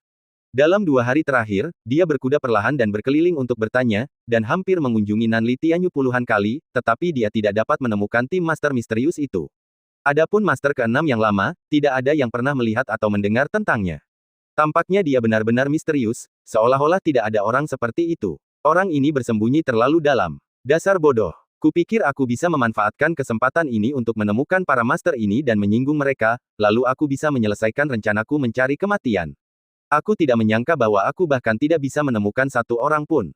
Dalam 2 hari terakhir, dia berkuda perlahan dan berkeliling untuk bertanya, dan hampir mengunjungi Nanli Tianyu puluhan kali, tetapi dia tidak dapat menemukan tim master misterius itu. Adapun master ke-6 yang lama, tidak ada yang pernah melihat atau mendengar tentangnya. Tampaknya dia benar-benar misterius, seolah-olah tidak ada orang seperti itu. Orang ini bersembunyi terlalu dalam. Dasar bodoh. Kupikir aku bisa memanfaatkan kesempatan ini untuk menemukan para master ini dan menyinggung mereka, lalu aku bisa menyelesaikan rencanaku mencari kematian. Aku tidak menyangka bahwa aku bahkan tidak bisa menemukan satu orang pun.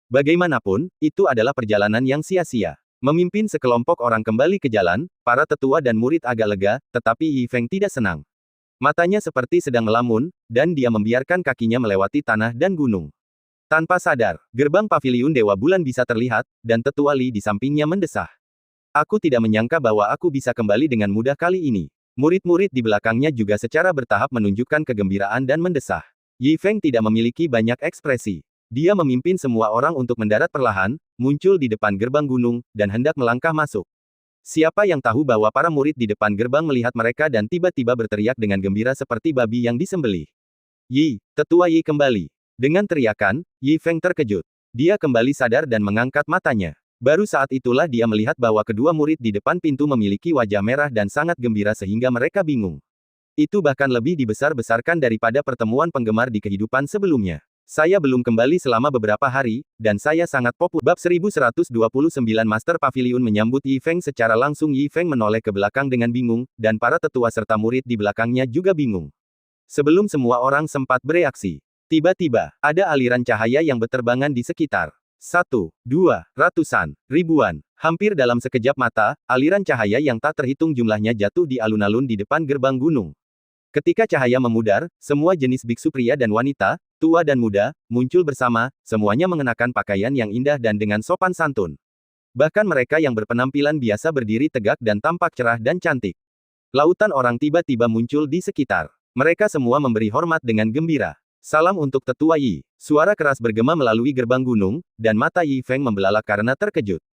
Bagaimanapun, itu adalah perjalanan yang sia-sia. Memimpin sekelompok orang kembali ke jalan, para tetua dan murid agak lega, tetapi Yi Feng tidak senang. Matanya seperti sedang melamun, dan dia membiarkan kakinya melewati tanah dan gunung. Tanpa sadar, gerbang Paviliun Dewa Bulan bisa terlihat, dan tetua Li di sampingnya mendesah. Aku tidak menyangka bahwa aku bisa kembali dengan mudah kali ini. Murid-murid di belakangnya juga secara bertahap menunjukkan kegembiraan dan mendesah. Yi Feng tidak memiliki banyak ekspresi. Dia memimpin semua orang untuk mendarat perlahan, muncul di depan gerbang gunung, dan hendak melangkah masuk. Siapa yang tahu bahwa para murid di depan gerbang melihat mereka dan tiba-tiba berteriak dengan gembira seperti babi yang disembelih. Yi, tetua Yi kembali. Dengan teriakan, Yi Feng terkejut. Dia kembali sadar dan mengangkat matanya. Baru saat itulah dia melihat bahwa kedua murid di depan pintu memiliki wajah merah dan sangat gembira sehingga mereka bingung. Itu bahkan lebih dibesar-besarkan daripada pertemuan penggemar di kehidupan sebelumnya. Saya belum kembali selama beberapa hari, dan saya sangat populer. Bab 1129 Master Pavilion menyambut Yi Feng secara langsung. Yi Feng menoleh ke belakang dengan bingung, dan para tetua serta murid di belakangnya juga bingung. Sebelum semua orang sempat bereaksi, tiba-tiba, ada aliran cahaya yang berterbangan di sekitar. 1, 2, ratusan, ribuan. Hampir dalam sekejap mata, aliran cahaya yang tak terhitung jumlahnya jatuh di alun-alun di depan gerbang gunung. Ketika cahaya memudar, semua jenis biksu pria dan wanita, tua dan muda, muncul bersama, semuanya mengenakan pakaian yang indah dan dengan sopan santun. Bahkan mereka yang berpenampilan biasa berdiri tegak dan tampak cerah dan cantik. Lautan orang tiba-tiba muncul di sekitar. Mereka semua memberi hormat dengan gembira. Salam untuk tetua Yi. Suara keras bergema melalui gerbang gunung, dan mata Yi Feng membelalak karena terkejut.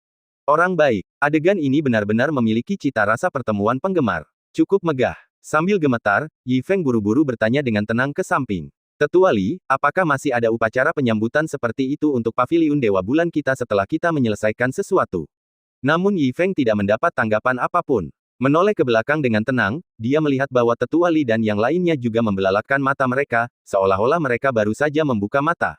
Orang baik, adegan ini benar-benar memiliki cita rasa pertemuan penggemar. Cukup megah. Sambil gemetar, Yi Feng buru-buru bertanya dengan tenang ke samping. Tetua Li, apakah masih ada upacara penyambutan seperti itu untuk paviliun Dewa Bulan kita setelah kita menyelesaikan sesuatu? Namun Yi Feng tidak mendapat tanggapan apapun. Menoleh ke belakang dengan tenang, dia melihat bahwa Tetua Li dan yang lainnya juga membelalakkan mata mereka, seolah-olah mereka baru saja membuka mata.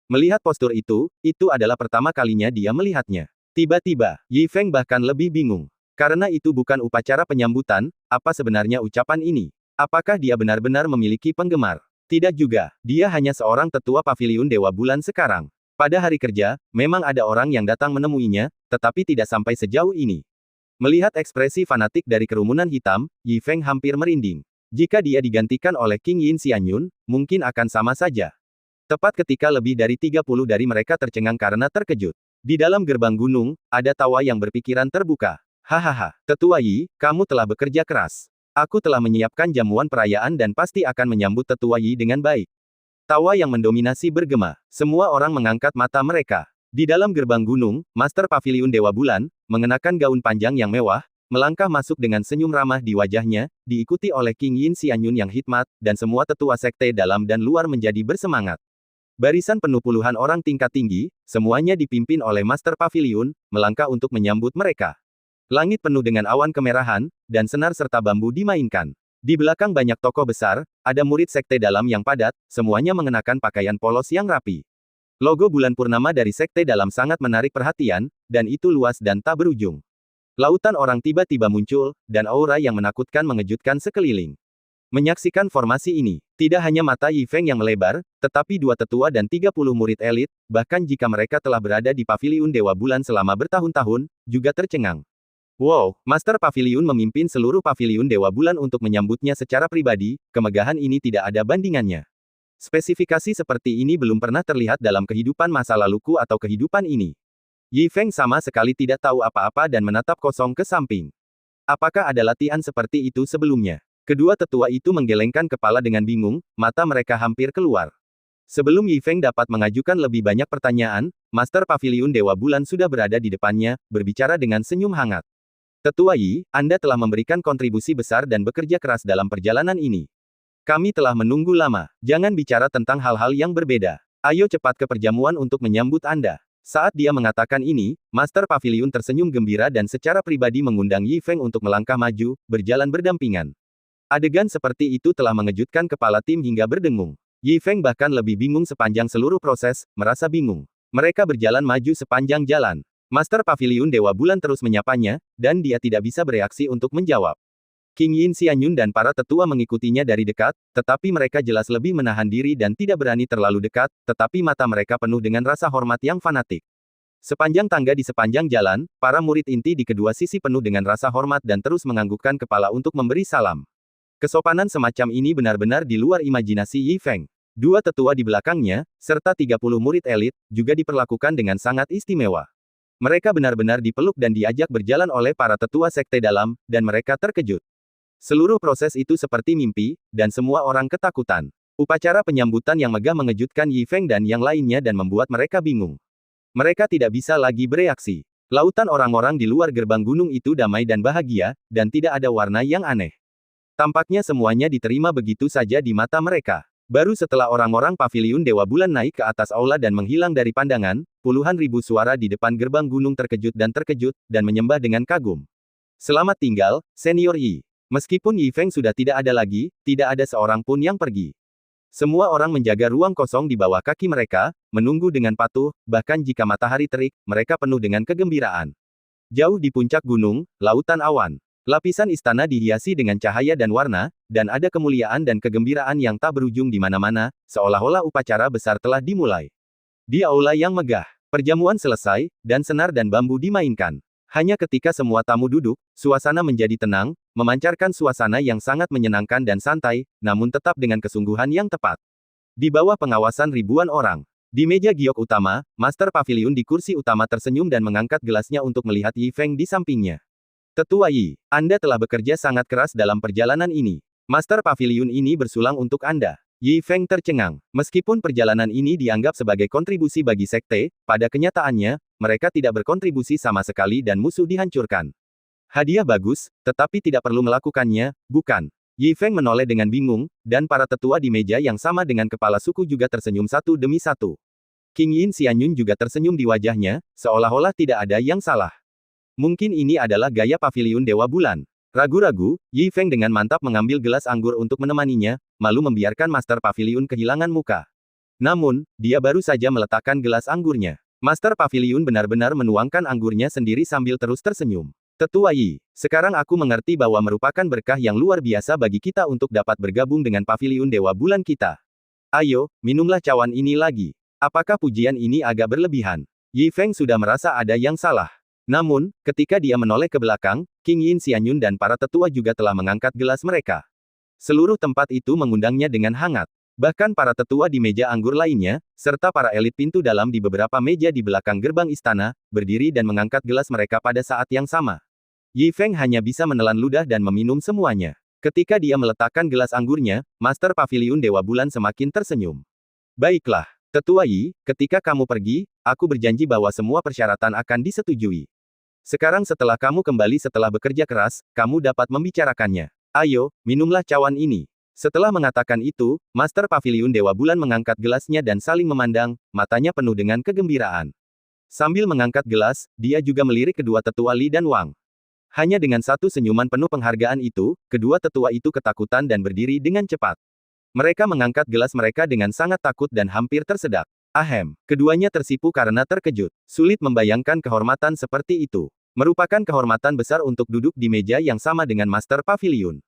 Melihat postur itu adalah pertama kalinya dia melihatnya. Tiba-tiba, Yi Feng bahkan lebih bingung. Karena itu bukan upacara penyambutan, apa sebenarnya ucapan ini? Apakah dia benar-benar memiliki penggemar? Tidak juga, dia hanya seorang tetua paviliun Dewa Bulan sekarang. Pada hari kerja, memang ada orang yang datang menemuinya, tetapi tidak sampai sejauh ini. Melihat ekspresi fanatik dari kerumunan hitam, Yi Feng hampir merinding. Jika dia digantikan oleh King Yin Xianyun, mungkin akan sama saja. Tepat ketika lebih dari 30 dari mereka tercengang karena terkejut. Di dalam gerbang gunung, ada tawa yang berpikiran terbuka. Hahaha, Tetua Yi, kamu telah bekerja keras. Aku telah menyiapkan jamuan perayaan dan pasti akan menyambut Tetua Yi dengan baik. Tawa yang mendominasi bergema. Semua orang mengangkat mata mereka. Di dalam gerbang gunung, Master Paviliun Dewa Bulan, mengenakan gaun panjang yang mewah, melangkah masuk dengan senyum ramah di wajahnya, diikuti oleh King Yin Xianyun yang hikmat, dan semua tetua sekte dalam dan luar menjadi bersemangat. Barisan penuh puluhan orang tingkat tinggi, semuanya dipimpin oleh Master Paviliun, melangkah untuk menyambut mereka. Langit penuh dengan awan kemerahan, dan senar serta bambu dimainkan. Di belakang banyak tokoh besar, ada murid sekte dalam yang padat, semuanya mengenakan pakaian polos yang rapi. Logo bulan purnama dari sekte dalam sangat menarik perhatian, dan itu luas dan tak berujung. Lautan orang tiba-tiba muncul, dan aura yang menakutkan mengejutkan sekeliling. Menyaksikan formasi ini, tidak hanya mata Yi Feng yang melebar, tetapi dua tetua dan 30 murid elit, bahkan jika mereka telah berada di paviliun Dewa Bulan selama bertahun-tahun, juga tercengang. Wow, Master Paviliun memimpin seluruh paviliun Dewa Bulan untuk menyambutnya secara pribadi, kemegahan ini tidak ada bandingannya. Spesifikasi seperti ini belum pernah terlihat dalam kehidupan masa laluku atau kehidupan ini. Yi Feng sama sekali tidak tahu apa-apa dan menatap kosong ke samping. Apakah ada latihan seperti itu sebelumnya? Kedua tetua itu menggelengkan kepala dengan bingung, mata mereka hampir keluar. Sebelum Yi Feng dapat mengajukan lebih banyak pertanyaan, Master Paviliun Dewa Bulan sudah berada di depannya, berbicara dengan senyum hangat. Tetua Yi, Anda telah memberikan kontribusi besar dan bekerja keras dalam perjalanan ini. Kami telah menunggu lama. Jangan bicara tentang hal-hal yang berbeda. Ayo cepat ke perjamuan untuk menyambut Anda. Saat dia mengatakan ini, Master Paviliun tersenyum gembira dan secara pribadi mengundang Yi Feng untuk melangkah maju, berjalan berdampingan. Adegan seperti itu telah mengejutkan kepala tim hingga berdengung. Yi Feng bahkan lebih bingung sepanjang seluruh proses, merasa bingung. Mereka berjalan maju sepanjang jalan. Master Paviliun Dewa Bulan terus menyapanya, dan dia tidak bisa bereaksi untuk menjawab. King Yin Xianyun dan para tetua mengikutinya dari dekat, tetapi mereka jelas lebih menahan diri dan tidak berani terlalu dekat, tetapi mata mereka penuh dengan rasa hormat yang fanatik. Sepanjang tangga di sepanjang jalan, para murid inti di kedua sisi penuh dengan rasa hormat dan terus menganggukkan kepala untuk memberi salam. Kesopanan semacam ini benar-benar di luar imajinasi Yi Feng. Dua tetua di belakangnya, serta 30 murid elit, juga diperlakukan dengan sangat istimewa. Mereka benar-benar dipeluk dan diajak berjalan oleh para tetua sekte dalam, dan mereka terkejut. Seluruh proses itu seperti mimpi, dan semua orang ketakutan. Upacara penyambutan yang megah mengejutkan Yi Feng dan yang lainnya dan membuat mereka bingung. Mereka tidak bisa lagi bereaksi. Lautan orang-orang di luar gerbang gunung itu damai dan bahagia, dan tidak ada warna yang aneh. Tampaknya semuanya diterima begitu saja di mata mereka. Baru setelah orang-orang paviliun Dewa Bulan naik ke atas aula dan menghilang dari pandangan, puluhan ribu suara di depan gerbang gunung terkejut, dan menyembah dengan kagum. Selamat tinggal, Senior Yi. Meskipun Yi Feng sudah tidak ada lagi, tidak ada seorang pun yang pergi. Semua orang menjaga ruang kosong di bawah kaki mereka, menunggu dengan patuh, bahkan jika matahari terik, mereka penuh dengan kegembiraan. Jauh di puncak gunung, lautan awan. Lapisan istana dihiasi dengan cahaya dan warna, dan ada kemuliaan dan kegembiraan yang tak berujung di mana-mana, seolah-olah upacara besar telah dimulai. Di aula yang megah, perjamuan selesai, dan senar dan bambu dimainkan. Hanya ketika semua tamu duduk, suasana menjadi tenang, memancarkan suasana yang sangat menyenangkan dan santai, namun tetap dengan kesungguhan yang tepat. Di bawah pengawasan ribuan orang. Di meja giok utama, Master Paviliun di kursi utama tersenyum dan mengangkat gelasnya untuk melihat Yi Feng di sampingnya. Tetua Yi, Anda telah bekerja sangat keras dalam perjalanan ini. Master Paviliun ini bersulang untuk Anda. Yi Feng tercengang. Meskipun perjalanan ini dianggap sebagai kontribusi bagi sekte, pada kenyataannya, mereka tidak berkontribusi sama sekali dan musuh dihancurkan. Hadiah bagus, tetapi tidak perlu melakukannya, bukan? Yi Feng menoleh dengan bingung, dan para tetua di meja yang sama dengan kepala suku juga tersenyum satu demi satu. King Yin Xianyun juga tersenyum di wajahnya, seolah-olah tidak ada yang salah. Mungkin ini adalah gaya paviliun Dewa Bulan. Ragu-ragu, Yi Feng dengan mantap mengambil gelas anggur untuk menemaninya, malu membiarkan Master Paviliun kehilangan muka. Namun, dia baru saja meletakkan gelas anggurnya. Master Paviliun benar-benar menuangkan anggurnya sendiri sambil terus tersenyum. Tetua Yi, sekarang aku mengerti bahwa merupakan berkah yang luar biasa bagi kita untuk dapat bergabung dengan Paviliun Dewa Bulan kita. Ayo, minumlah cawan ini lagi. Apakah pujian ini agak berlebihan? Yi Feng sudah merasa ada yang salah. Namun, ketika dia menoleh ke belakang, King Yin Xianyun dan para tetua juga telah mengangkat gelas mereka. Seluruh tempat itu mengundangnya dengan hangat. Bahkan para tetua di meja anggur lainnya, serta para elit pintu dalam di beberapa meja di belakang gerbang istana, berdiri dan mengangkat gelas mereka pada saat yang sama. Yi Feng hanya bisa menelan ludah dan meminum semuanya. Ketika dia meletakkan gelas anggurnya, Master Paviliun Dewa Bulan semakin tersenyum. Baiklah, Tetua Yi, ketika kamu pergi, aku berjanji bahwa semua persyaratan akan disetujui. Sekarang setelah kamu kembali setelah bekerja keras, kamu dapat membicarakannya. Ayo, minumlah cawan ini. Setelah mengatakan itu, Master Paviliun Dewa Bulan mengangkat gelasnya dan saling memandang, matanya penuh dengan kegembiraan. Sambil mengangkat gelas, dia juga melirik kedua tetua Li dan Wang. Hanya dengan satu senyuman penuh penghargaan itu, kedua tetua itu ketakutan dan berdiri dengan cepat. Mereka mengangkat gelas mereka dengan sangat takut dan hampir tersedak. Ahem, keduanya tersipu karena terkejut. Sulit membayangkan kehormatan seperti itu. Merupakan kehormatan besar untuk duduk di meja yang sama dengan Master Paviliun.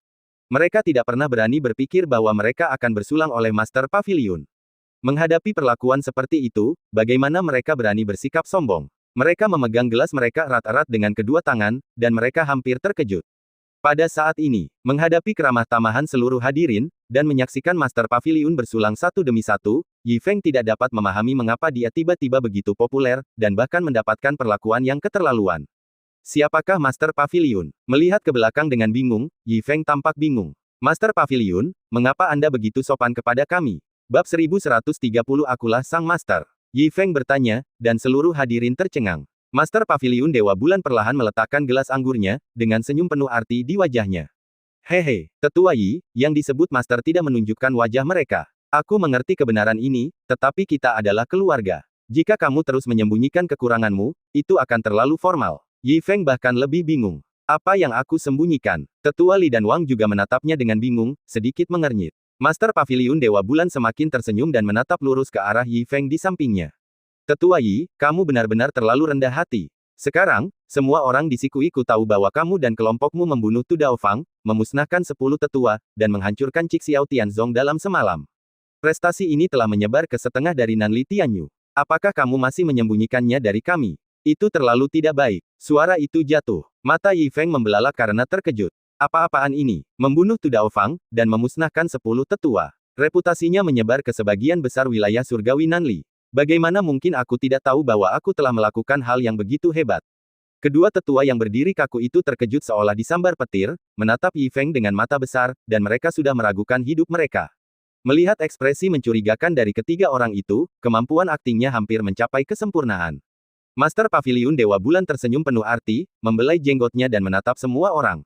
Mereka tidak pernah berani berpikir bahwa mereka akan bersulang oleh Master Paviliun. Menghadapi perlakuan seperti itu, bagaimana mereka berani bersikap sombong? Mereka memegang gelas mereka erat-erat dengan kedua tangan, dan mereka hampir terkejut. Pada saat ini, menghadapi keramah tamahan seluruh hadirin, dan menyaksikan Master Paviliun bersulang satu demi satu, Yi Feng tidak dapat memahami mengapa dia tiba-tiba begitu populer, dan bahkan mendapatkan perlakuan yang keterlaluan. Siapakah Master Paviliun? Melihat ke belakang dengan bingung, Yi Feng tampak bingung. Master Paviliun, mengapa Anda begitu sopan kepada kami? Bab 1130 Akulah Sang Master. Yi Feng bertanya, dan seluruh hadirin tercengang. Master Paviliun Dewa Bulan perlahan meletakkan gelas anggurnya, dengan senyum penuh arti di wajahnya. Hehe, Tetua Yi, yang disebut Master tidak menunjukkan wajah mereka. Aku mengerti kebenaran ini, tetapi kita adalah keluarga. Jika kamu terus menyembunyikan kekuranganmu, itu akan terlalu formal. Yi Feng bahkan lebih bingung. Apa yang aku sembunyikan? Tetua Li dan Wang juga menatapnya dengan bingung, sedikit mengernyit. Master Paviliun Dewa Bulan semakin tersenyum dan menatap lurus ke arah Yi Feng di sampingnya. Tetua Yi, kamu benar-benar terlalu rendah hati. Sekarang, semua orang di Sikuiku tahu bahwa kamu dan kelompokmu membunuh Tu Dao Fang, memusnahkan 10 tetua, dan menghancurkan Cik Xiao Tianzong dalam semalam. Prestasi ini telah menyebar ke setengah dari Nanli Tianyu. Apakah kamu masih menyembunyikannya dari kami? Itu terlalu tidak baik. Suara itu jatuh. Mata Yi Feng membelalak karena terkejut. Apa-apaan ini? Membunuh Tu Dao Fang, dan memusnahkan 10 tetua. Reputasinya menyebar ke sebagian besar wilayah surgawi Nanli. Bagaimana mungkin aku tidak tahu bahwa aku telah melakukan hal yang begitu hebat? Kedua tetua yang berdiri kaku itu terkejut seolah disambar petir, menatap Yi Feng dengan mata besar, dan mereka sudah meragukan hidup mereka. Melihat ekspresi mencurigakan dari ketiga orang itu, kemampuan aktingnya hampir mencapai kesempurnaan. Master Paviliun Dewa Bulan tersenyum penuh arti, membelai jenggotnya dan menatap semua orang.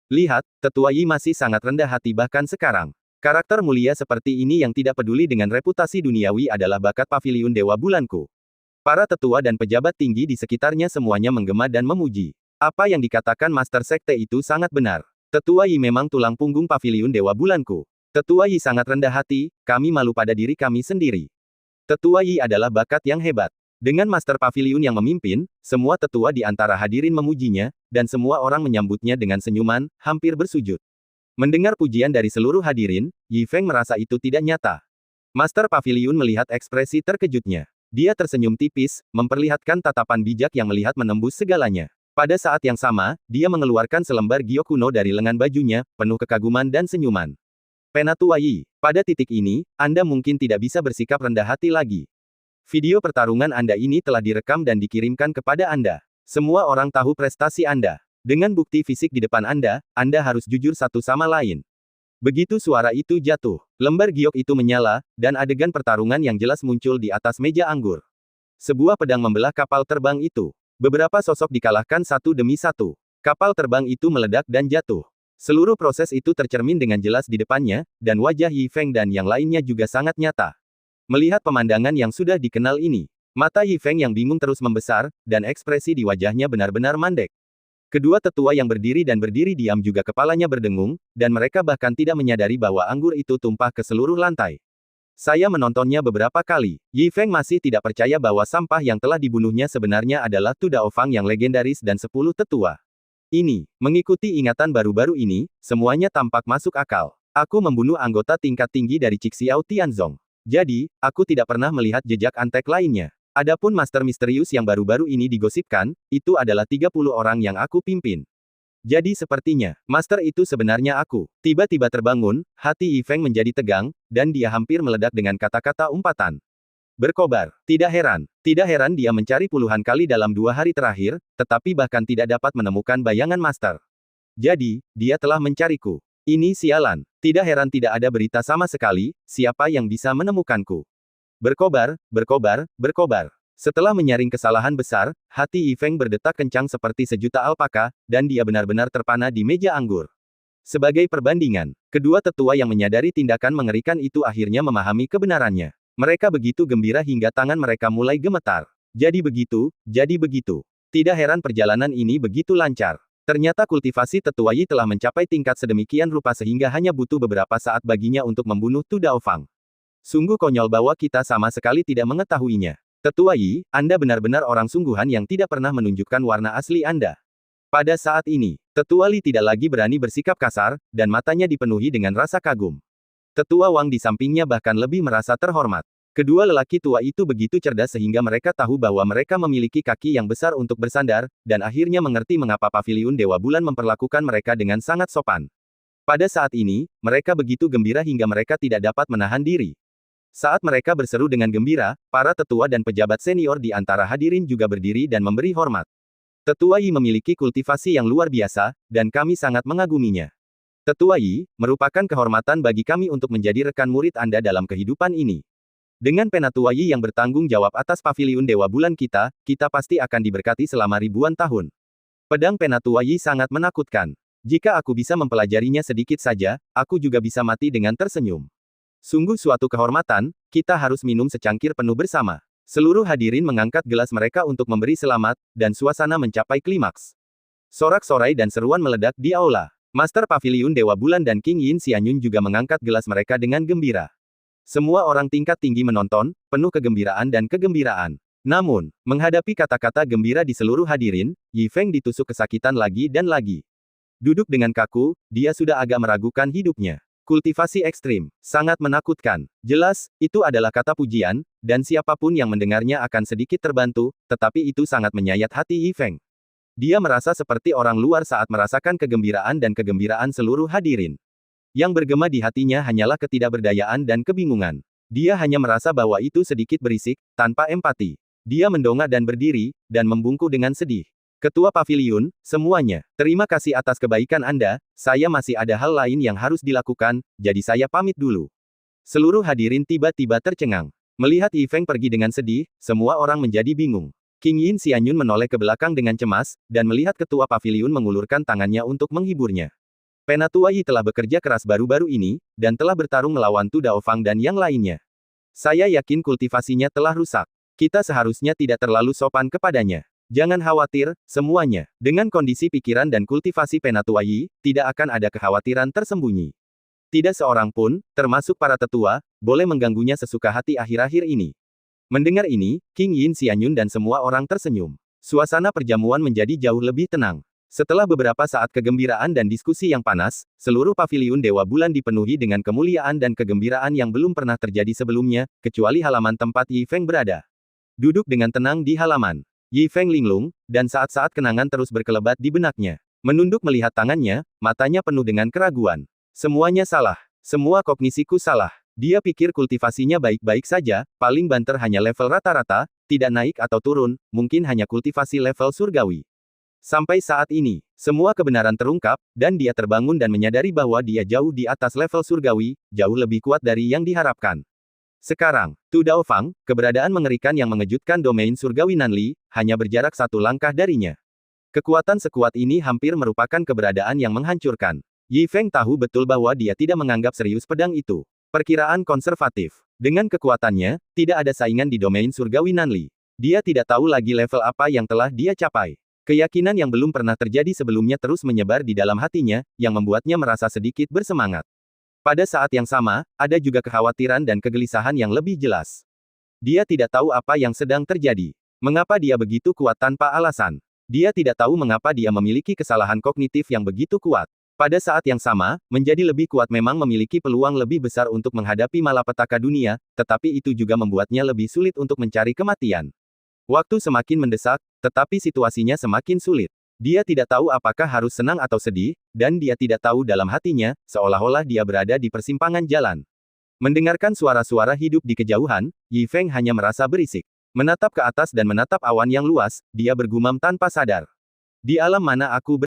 Lihat, Tetua Yi masih sangat rendah hati bahkan sekarang. Karakter mulia seperti ini yang tidak peduli dengan reputasi duniawi adalah bakat Paviliun Dewa Bulanku. Para tetua dan pejabat tinggi di sekitarnya semuanya menggema dan memuji. Apa yang dikatakan Master Sekte itu sangat benar. Tetua Yi memang tulang punggung Paviliun Dewa Bulanku. Tetua Yi sangat rendah hati, kami malu pada diri kami sendiri. Tetua Yi adalah bakat yang hebat. Dengan Master Paviliun yang memimpin, semua tetua di antara hadirin memujinya, dan semua orang menyambutnya dengan senyuman, hampir bersujud. Mendengar pujian dari seluruh hadirin, Yi Feng merasa itu tidak nyata. Master Paviliun melihat ekspresi terkejutnya. Dia tersenyum tipis, memperlihatkan tatapan bijak yang melihat menembus segalanya. Pada saat yang sama, dia mengeluarkan selembar giok kuno dari lengan bajunya, penuh kekaguman dan senyuman. Penatua Yi, pada titik ini, Anda mungkin tidak bisa bersikap rendah hati lagi. Video pertarungan Anda ini telah direkam dan dikirimkan kepada Anda. Semua orang tahu prestasi Anda. Dengan bukti fisik di depan Anda harus jujur satu sama lain. Begitu suara itu jatuh, lembar giok itu menyala, dan adegan pertarungan yang jelas muncul di atas meja anggur. Sebuah pedang membelah kapal terbang itu. Beberapa sosok dikalahkan satu demi satu. Kapal terbang itu meledak dan jatuh. Seluruh proses itu tercermin dengan jelas di depannya, dan wajah Yi Feng dan yang lainnya juga sangat nyata. Melihat pemandangan yang sudah dikenal ini, mata Yi Feng yang bingung terus membesar, dan ekspresi di wajahnya benar-benar mandek. Kedua tetua yang berdiri diam juga kepalanya berdengung, dan mereka bahkan tidak menyadari bahwa anggur itu tumpah ke seluruh lantai. Saya menontonnya beberapa kali. Yi Feng masih tidak percaya bahwa sampah yang telah dibunuhnya sebenarnya adalah Tu Dao Fang yang legendaris dan 10 tetua. Ini, mengikuti ingatan baru-baru ini, semuanya tampak masuk akal. Aku membunuh anggota tingkat tinggi dari Cixiao Tianzong. Jadi, aku tidak pernah melihat jejak antek lainnya. Adapun Master Misterius yang baru-baru ini digosipkan, itu adalah 30 orang yang aku pimpin. Jadi sepertinya, Master itu sebenarnya aku. Tiba-tiba terbangun, hati Yi Feng menjadi tegang, dan dia hampir meledak dengan kata-kata umpatan. Berkobar. Tidak heran dia mencari puluhan kali dalam 2 hari terakhir, tetapi bahkan tidak dapat menemukan bayangan Master. Jadi, dia telah mencariku. Ini sialan. Tidak heran tidak ada berita sama sekali, siapa yang bisa menemukanku. Berkobar. Setelah menyaring kesalahan besar, hati Yi Feng berdetak kencang seperti sejuta alpaka, dan dia benar-benar terpana di meja anggur. Sebagai perbandingan, kedua tetua yang menyadari tindakan mengerikan itu akhirnya memahami kebenarannya. Mereka begitu gembira hingga tangan mereka mulai gemetar. Jadi begitu. Tidak heran perjalanan ini begitu lancar. Ternyata kultivasi Tetua Yi telah mencapai tingkat sedemikian rupa sehingga hanya butuh beberapa saat baginya untuk membunuh Tu Dao Fang. Sungguh konyol bahwa kita sama sekali tidak mengetahuinya. Tetua Yi, Anda benar-benar orang sungguhan yang tidak pernah menunjukkan warna asli Anda. Pada saat ini, Tetua Li tidak lagi berani bersikap kasar, dan matanya dipenuhi dengan rasa kagum. Tetua Wang di sampingnya bahkan lebih merasa terhormat. Kedua lelaki tua itu begitu cerdas sehingga mereka tahu bahwa mereka memiliki kaki yang besar untuk bersandar, dan akhirnya mengerti mengapa Paviliun Dewa Bulan memperlakukan mereka dengan sangat sopan. Pada saat ini, mereka begitu gembira hingga mereka tidak dapat menahan diri. Saat mereka berseru dengan gembira, para tetua dan pejabat senior di antara hadirin juga berdiri dan memberi hormat. Tetua Yi memiliki kultivasi yang luar biasa, dan kami sangat mengaguminya. Tetua Yi, merupakan kehormatan bagi kami untuk menjadi rekan murid Anda dalam kehidupan ini. Dengan Penatua Yi yang bertanggung jawab atas Paviliun Dewa Bulan kita pasti akan diberkati selama ribuan tahun. Pedang Penatua Yi sangat menakutkan. Jika aku bisa mempelajarinya sedikit saja, aku juga bisa mati dengan tersenyum. Sungguh suatu kehormatan, kita harus minum secangkir penuh bersama. Seluruh hadirin mengangkat gelas mereka untuk memberi selamat, dan suasana mencapai klimaks. Sorak-sorai dan seruan meledak di aula. Master Paviliun Dewa Bulan dan King Yin Xianyun juga mengangkat gelas mereka dengan gembira. Semua orang tingkat tinggi menonton, penuh kegembiraan dan kegembiraan. Namun, menghadapi kata-kata gembira di seluruh hadirin, Yi Feng ditusuk kesakitan lagi dan lagi. Duduk dengan kaku, dia sudah agak meragukan hidupnya. Kultivasi ekstrim, sangat menakutkan. Jelas, itu adalah kata pujian, dan siapapun yang mendengarnya akan sedikit terbantu, tetapi itu sangat menyayat hati Yi Feng. Dia merasa seperti orang luar saat merasakan kegembiraan dan kegembiraan seluruh hadirin. Yang bergema di hatinya hanyalah ketidakberdayaan dan kebingungan. Dia hanya merasa bahwa itu sedikit berisik, tanpa empati. Dia mendongak dan berdiri, dan membungkuk dengan sedih. Ketua Paviliun, semuanya, terima kasih atas kebaikan Anda, saya masih ada hal lain yang harus dilakukan, jadi saya pamit dulu. Seluruh hadirin tiba-tiba tercengang. Melihat Yi Feng pergi dengan sedih, semua orang menjadi bingung. King Yin Xianyun menoleh ke belakang dengan cemas, dan melihat ketua paviliun mengulurkan tangannya untuk menghiburnya. Penatua Yi telah bekerja keras baru-baru ini, dan telah bertarung melawan Tu Daofang dan yang lainnya. Saya yakin kultivasinya telah rusak. Kita seharusnya tidak terlalu sopan kepadanya. Jangan khawatir, semuanya. Dengan kondisi pikiran dan kultivasi Penatua Yi, tidak akan ada kekhawatiran tersembunyi. Tidak seorang pun, termasuk para tetua, boleh mengganggunya sesuka hati akhir-akhir ini. Mendengar ini, King Yin Xianyun dan semua orang tersenyum. Suasana perjamuan menjadi jauh lebih tenang. Setelah beberapa saat kegembiraan dan diskusi yang panas, seluruh paviliun Dewa Bulan dipenuhi dengan kemuliaan dan kegembiraan yang belum pernah terjadi sebelumnya, kecuali halaman tempat Yi Feng berada. Duduk dengan tenang di halaman. Yi Feng linglung, dan saat-saat kenangan terus berkelebat di benaknya. Menunduk melihat tangannya, matanya penuh dengan keraguan. Semuanya salah. Semua kognisiku salah. Dia pikir kultivasinya baik-baik saja, paling banter hanya level rata-rata, tidak naik atau turun, mungkin hanya kultivasi level surgawi. Sampai saat ini, semua kebenaran terungkap, dan dia terbangun dan menyadari bahwa dia jauh di atas level surgawi, jauh lebih kuat dari yang diharapkan. Sekarang, Tu Daofang, keberadaan mengerikan yang mengejutkan domain surgawi Nanli, hanya berjarak satu langkah darinya. Kekuatan sekuat ini hampir merupakan keberadaan yang menghancurkan. Yi Feng tahu betul bahwa dia tidak menganggap serius pedang itu. Perkiraan konservatif. Dengan kekuatannya, tidak ada saingan di domain surgawi Nanli. Dia tidak tahu lagi level apa yang telah dia capai. Keyakinan yang belum pernah terjadi sebelumnya terus menyebar di dalam hatinya, yang membuatnya merasa sedikit bersemangat. Pada saat yang sama, ada juga kekhawatiran dan kegelisahan yang lebih jelas. Dia tidak tahu apa yang sedang terjadi. Mengapa dia begitu kuat tanpa alasan? Dia tidak tahu mengapa dia memiliki kesalahan kognitif yang begitu kuat. Pada saat yang sama, menjadi lebih kuat memang memiliki peluang lebih besar untuk menghadapi malapetaka dunia, tetapi itu juga membuatnya lebih sulit untuk mencari kematian. Waktu semakin mendesak, tetapi situasinya semakin sulit. Dia tidak tahu apakah harus senang atau sedih, dan dia tidak tahu dalam hatinya, seolah-olah dia berada di persimpangan jalan. Mendengarkan suara-suara hidup di kejauhan, Yi Feng hanya merasa berisik. Menatap ke atas dan menatap awan yang luas, dia bergumam tanpa sadar. Di alam mana aku